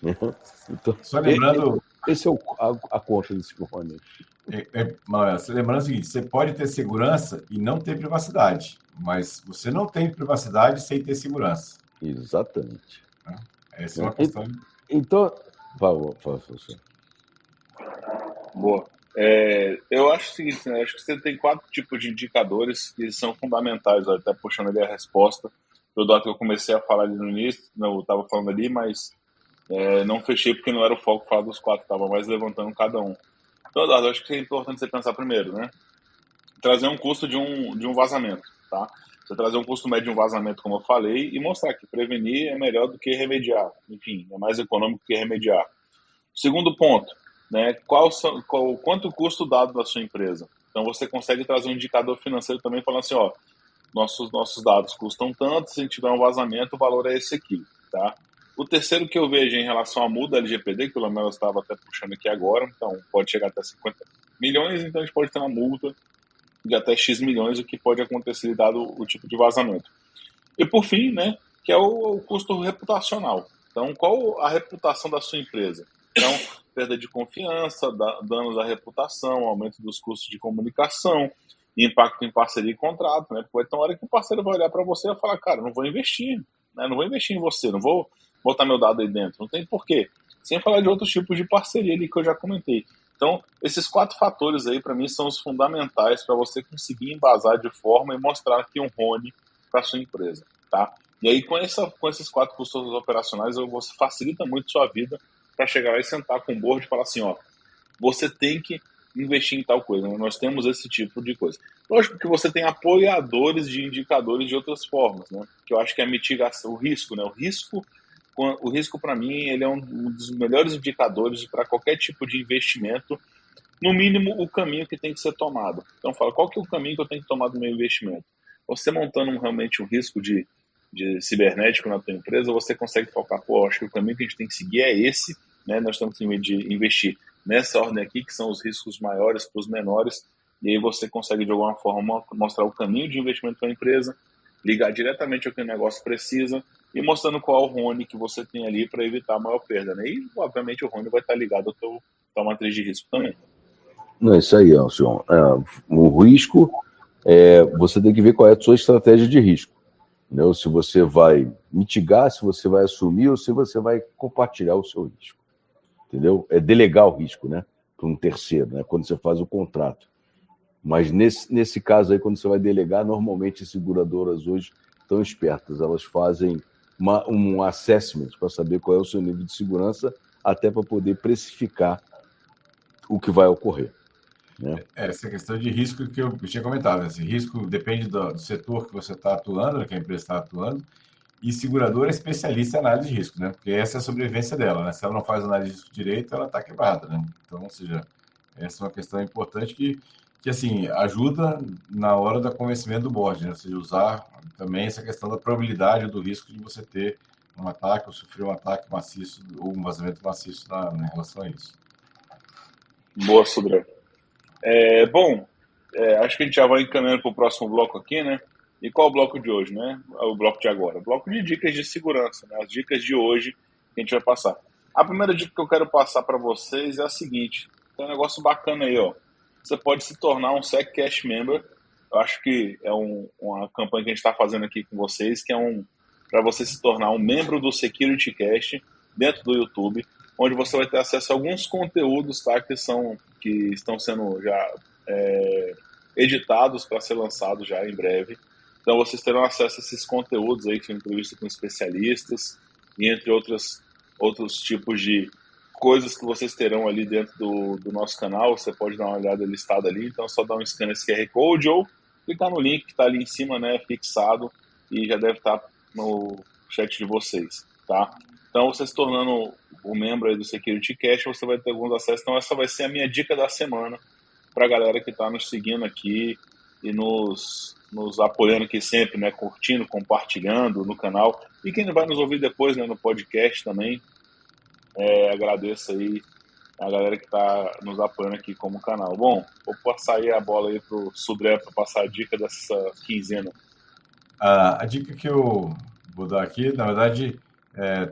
[SPEAKER 5] Então,
[SPEAKER 4] Só lembrando...
[SPEAKER 5] Esse é a conta desse RONE.
[SPEAKER 4] Lembrando o seguinte, você pode ter segurança e não ter privacidade, mas você não tem privacidade sem ter segurança.
[SPEAKER 5] Exatamente.
[SPEAKER 4] Essa é uma questão...
[SPEAKER 5] Então, fala, você.
[SPEAKER 3] Boa. Eu acho o seguinte, né? Acho que você tem 4 tipos de indicadores que são fundamentais, até puxando ali a resposta. O dado que eu comecei a falar ali no início, eu estava falando ali, mas não fechei porque não era o foco falar dos 4, estava mais levantando cada um. Então, Eduardo, acho que é importante você pensar primeiro, né? Trazer um custo de um vazamento, tá? Você trazer um custo médio de um vazamento, como eu falei, e mostrar que prevenir é melhor do que remediar. Enfim, é mais econômico que remediar. Segundo ponto, né? Quanto custa o dado da sua empresa? Então, você consegue trazer um indicador financeiro também, falando assim, ó, nossos dados custam tanto, se a gente tiver um vazamento, o valor é esse aqui, tá? O terceiro que eu vejo em relação à multa LGPD, que o Lamelo estava até puxando aqui agora, então pode chegar até 50 milhões, então a gente pode ter uma multa de até X milhões, o que pode acontecer dado o tipo de vazamento. E por fim, né, que é o custo reputacional. Então, qual a reputação da sua empresa? Então, perda de confiança, danos à reputação, aumento dos custos de comunicação, impacto em parceria e contrato, né? Porque vai ter uma hora que o parceiro vai olhar para você e vai falar, cara, não vou investir, né? Não vou investir em você, não vou botar meu dado aí dentro, não tem porquê. Sem falar de outros tipos de parceria ali que eu já comentei. Então, esses 4 fatores aí, para mim, são os fundamentais para você conseguir embasar de forma e mostrar aqui um RONE para sua empresa, tá? E aí, com esses 4 custos operacionais, você facilita muito sua vida para chegar lá e sentar com o board e falar assim, ó, você tem que investir em tal coisa, né? Nós temos esse tipo de coisa. Lógico que você tem apoiadores de indicadores de outras formas, né? Que eu acho que é a mitigação, o risco, né? O risco para mim, ele é um dos melhores indicadores para qualquer tipo de investimento, no mínimo o caminho que tem que ser tomado. Então fala, qual que é o caminho que eu tenho que tomar do meu investimento? Você montando realmente um risco de cibernético na tua empresa, você consegue focar, pô, acho que o caminho que a gente tem que seguir é esse, né? Nós temos que investir nessa ordem aqui, que são os riscos maiores para os menores, e aí você consegue de alguma forma mostrar o caminho de investimento para a empresa, ligar diretamente ao que o negócio precisa e mostrando qual é o RONE que você tem ali para evitar a maior perda, né? E, obviamente, o RONE vai estar ligado à tua matriz de risco também.
[SPEAKER 5] Não, isso aí, Alcion. O risco, você tem que ver qual é a sua estratégia de risco. Entendeu? Se você vai mitigar, se você vai assumir ou se você vai compartilhar o seu risco. Entendeu? É delegar o risco, né? Para um terceiro, né? Quando você faz o contrato. Mas nesse caso aí, quando você vai delegar, normalmente as seguradoras hoje estão espertas. Elas fazem um assessment para saber qual é o seu nível de segurança, até para poder precificar o que vai ocorrer. Né?
[SPEAKER 4] Essa questão de risco que eu tinha comentado. Esse risco depende do setor que você está atuando, que a empresa está atuando, e seguradora é especialista em análise de risco, né? Porque essa é a sobrevivência dela, né? Se ela não faz análise de risco direito, ela está quebrada, né? Então, ou seja, essa é uma questão importante que assim, ajuda na hora do convencimento do board, né? Ou seja, usar também essa questão da probabilidade do risco de você ter um ataque ou sofrer um ataque maciço ou um vazamento maciço em relação a isso.
[SPEAKER 3] Boa, Sudré. Acho que a gente já vai encaminhando para o próximo bloco aqui, né? E qual é o bloco de hoje, né? O bloco de agora. O bloco de dicas de segurança, né? As dicas de hoje que a gente vai passar. A primeira dica que eu quero passar para vocês é a seguinte. Tem um negócio bacana aí, ó. Você pode se tornar um SecCash Member. Eu acho que é uma campanha que a gente está fazendo aqui com vocês, que é para você se tornar um membro do Security Cast dentro do YouTube, onde você vai ter acesso a alguns conteúdos, tá, que estão sendo já editados para ser lançados já em breve. Então vocês terão acesso a esses conteúdos aí, que são entrevistas com especialistas, e entre outros tipos de coisas que vocês terão ali dentro do nosso canal. Você pode dar uma olhada listada ali, então é só dar um scan nesse QR Code ou clicar no link que está ali em cima, né, fixado, e já deve estar no chat de vocês, tá? Então, você se tornando um membro aí do Security Cash, você vai ter alguns acessos. Então, essa vai ser a minha dica da semana para a galera que está nos seguindo aqui e nos apoiando aqui sempre, né, curtindo, compartilhando no canal. E quem vai nos ouvir depois, né, no podcast também, agradeço aí a galera que está nos apoiando aqui como canal. Bom, vou passar aí a bola aí para o Sudré para passar a dica dessa quinzena.
[SPEAKER 4] A dica que eu vou dar aqui, na verdade,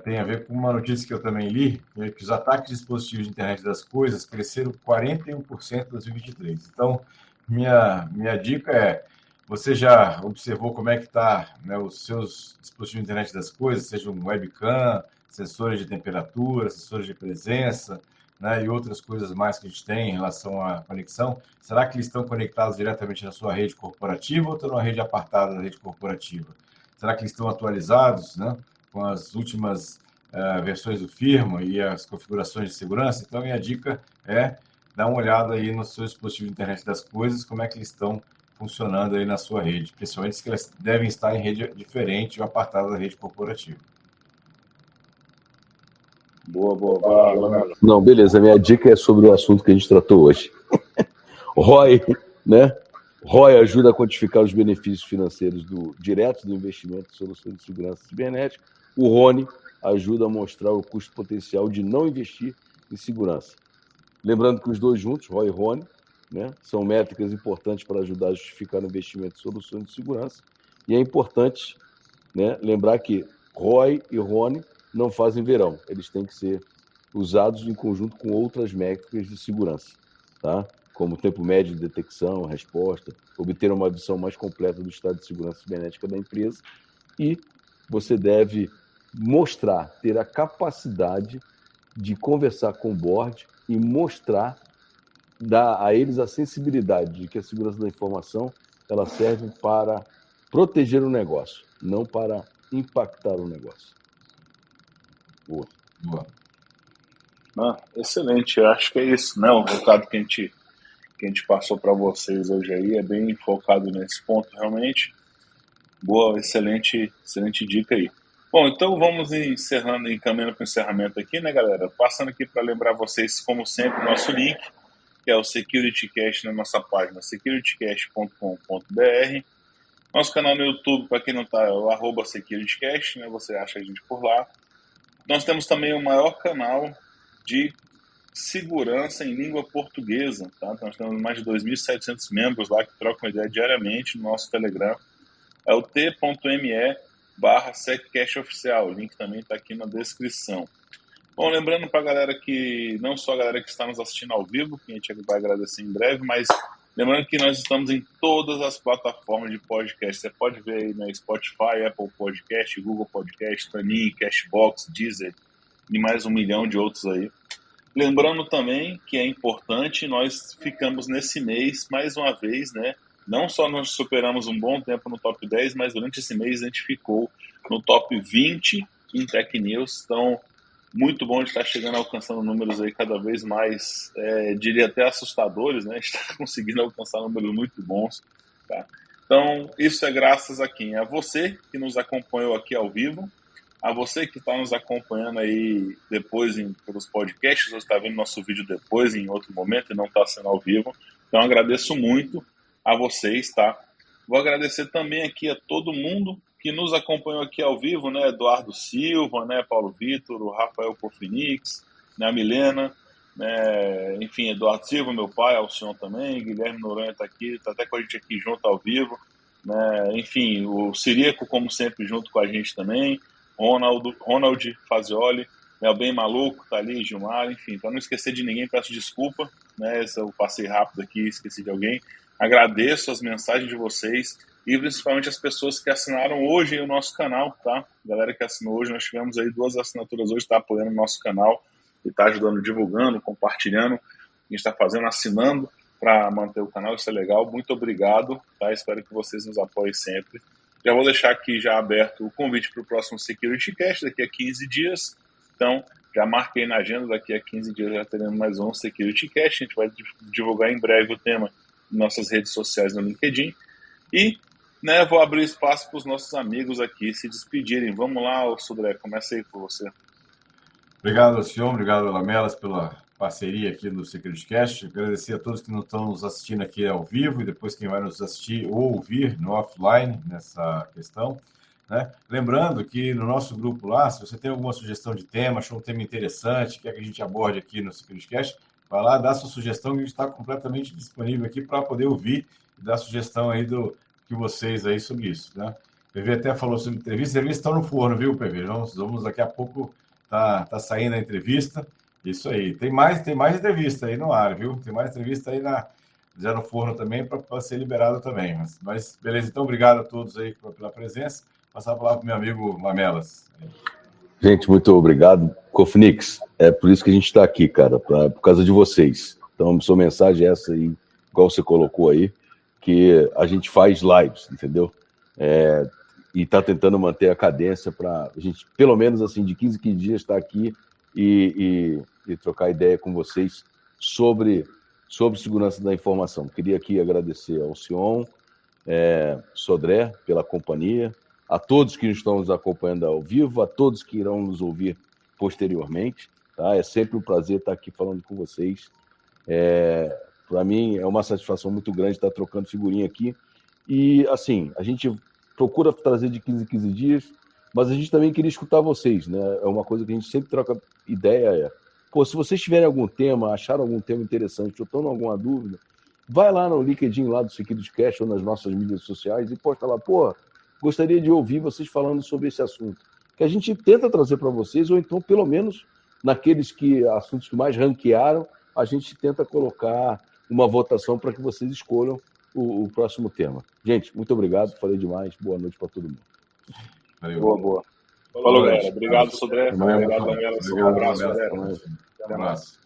[SPEAKER 4] tem a ver com uma notícia que eu também li, que os ataques de dispositivos de internet das coisas cresceram 41% em 2023. Então, minha dica é, você já observou como é que está, né, os seus dispositivos de internet das coisas, sejam webcam, sensores de temperatura, sensores de presença, né, e outras coisas mais que a gente tem em relação à conexão? Será que eles estão conectados diretamente na sua rede corporativa ou estão numa rede apartada da rede corporativa? Será que eles estão atualizados, né, com as últimas versões do firmware e as configurações de segurança? Então, minha dica é dar uma olhada aí nos seus dispositivos de internet das coisas, como é que eles estão funcionando aí na sua rede, principalmente se eles devem estar em rede diferente ou apartada da rede corporativa.
[SPEAKER 3] Boa.
[SPEAKER 5] Não, beleza. A minha dica é sobre o assunto que a gente tratou hoje. ROI, né? ROI ajuda a quantificar os benefícios financeiros diretos do investimento em soluções de segurança cibernética. O RONE ajuda a mostrar o custo potencial de não investir em segurança. Lembrando que os dois juntos, ROI e RONE, né, são métricas importantes para ajudar a justificar o investimento em soluções de segurança. E é importante, né, lembrar que ROI e RONE não fazem verão. Eles têm que ser usados em conjunto com outras métricas de segurança, tá? Como tempo médio de detecção, resposta, obter uma visão mais completa do estado de segurança cibernética da empresa e você deve mostrar, ter a capacidade de conversar com o board e mostrar, dar a eles a sensibilidade de que a segurança da informação ela serve para proteger o negócio, não para impactar o negócio. Boa.
[SPEAKER 3] Excelente, eu acho que é isso, né? O recado que a gente passou para vocês hoje aí é bem focado nesse ponto, realmente. Boa, excelente dica aí. Bom, então vamos encerrando, encaminhando para o encerramento aqui, né, galera? Passando aqui para lembrar vocês, como sempre, o nosso link, que é o SecurityCast na nossa página, securitycast.com.br. Nosso canal no YouTube, para quem não está, é o @SecurityCast, né? Você acha a gente por lá. Nós temos também o maior canal de segurança em língua portuguesa, tá? Nós temos mais de 2.700 membros lá que trocam ideia diariamente no nosso Telegram. É o t.me/SecCastOficial. O link também está aqui na descrição. Bom, lembrando para a galera que, não só a galera que está nos assistindo ao vivo, que a gente vai agradecer em breve, mas lembrando que nós estamos em todas as plataformas de podcast. Você pode ver aí na Spotify, Apple Podcast, Google Podcast, Tanin, Cashbox, Deezer e mais 1 milhão de outros aí. Lembrando também que é importante, nós ficamos nesse mês, mais uma vez, né? Não só nós superamos um bom tempo no top 10, mas durante esse mês a gente ficou no top 20 em Tech News. Então, muito bom de estar chegando, alcançando números aí cada vez mais, diria até assustadores, né? A gente está conseguindo alcançar números muito bons, tá? Então, isso é graças a quem? A você que nos acompanhou aqui ao vivo, a você que está nos acompanhando aí depois pelos podcasts, ou está vendo nosso vídeo depois, em outro momento, e não está sendo ao vivo. Então, agradeço muito a vocês, tá? Vou agradecer também aqui a todo mundo que nos acompanhou aqui ao vivo, né? Eduardo Silva, né? Paulo Vitor, o Rafael Cofinix, né? A Milena, né? Enfim, Eduardo Silva, meu pai, Alcion também, Guilherme Noronha está aqui, está até com a gente aqui junto ao vivo, né? Enfim, o Sirico, como sempre, junto com a gente também, Ronald Fazioli, né? O Bem Maluco tá ali, Gilmar, enfim, para não esquecer de ninguém, peço desculpa, né? Eu passei rápido aqui, esqueci de alguém. Agradeço as mensagens de vocês e principalmente as pessoas que assinaram hoje o nosso canal, tá? Galera que assinou hoje, nós tivemos aí 2 assinaturas hoje, está apoiando o nosso canal e está ajudando, divulgando, compartilhando. A gente está fazendo, assinando para manter o canal, isso é legal. Muito obrigado, tá? Espero que vocês nos apoiem sempre. Já vou deixar aqui já aberto o convite para o próximo SecurityCast daqui a 15 dias. Então, já marquei na agenda, daqui a 15 dias já teremos mais um SecurityCast. A gente vai divulgar em breve o tema em nossas redes sociais no LinkedIn. E, né, vou abrir espaço para os nossos amigos aqui se despedirem. Vamos lá, Sodré, começa aí por você.
[SPEAKER 4] Obrigado, Alcion, obrigado, Lamelas, pela parceria aqui no SecurityCast. Agradecer a todos que não estão nos assistindo aqui ao vivo e depois quem vai nos assistir ou ouvir no offline nessa questão, né? Lembrando que no nosso grupo lá, se você tem alguma sugestão de tema, achou um tema interessante, quer que a gente aborde aqui no SecurityCast, vai lá, dá sua sugestão, que a gente está completamente disponível aqui para poder ouvir e dar sugestão aí do que vocês aí sobre isso, né? O PV até falou sobre entrevistas estão no forno, viu, PV? Vamos daqui a pouco tá saindo a entrevista. Isso aí. Tem mais entrevista aí no ar, viu? Tem mais entrevista aí já no forno também para ser liberado também. Mas beleza, então obrigado a todos aí pela presença. Passar a palavra para o meu amigo Lamelas.
[SPEAKER 5] Gente, muito obrigado. Cofinix, é por isso que a gente está aqui, cara, por causa de vocês. Então, sua mensagem é essa aí, igual você colocou aí, que a gente faz lives, entendeu? E está tentando manter a cadência para a gente, pelo menos assim, de 15 dias, estar aqui e trocar ideia com vocês sobre segurança da informação. Queria aqui agradecer ao Sion, Sodré, pela companhia, a todos que estão nos acompanhando ao vivo, a todos que irão nos ouvir posteriormente. Tá? É sempre um prazer estar aqui falando com vocês. Para mim, é uma satisfação muito grande estar trocando figurinha aqui. E, assim, a gente procura trazer de 15 dias, mas a gente também queria escutar vocês, né? É uma coisa que a gente sempre troca ideia. Se vocês tiverem algum tema, acharam algum tema interessante ou estão alguma dúvida, vai lá no LinkedIn lá do SecurityCast ou nas nossas mídias sociais e posta lá, gostaria de ouvir vocês falando sobre esse assunto. Que a gente tenta trazer para vocês, ou então, pelo menos, naqueles assuntos que mais ranquearam, a gente tenta colocar uma votação para que vocês escolham o próximo tema. Gente, muito obrigado, falei demais, boa noite para todo mundo.
[SPEAKER 4] Valeu.
[SPEAKER 3] Boa. Falou, galera. Obrigado, Sodré. Obrigado, Lamelas. Um abraço, galera.
[SPEAKER 4] Até mais.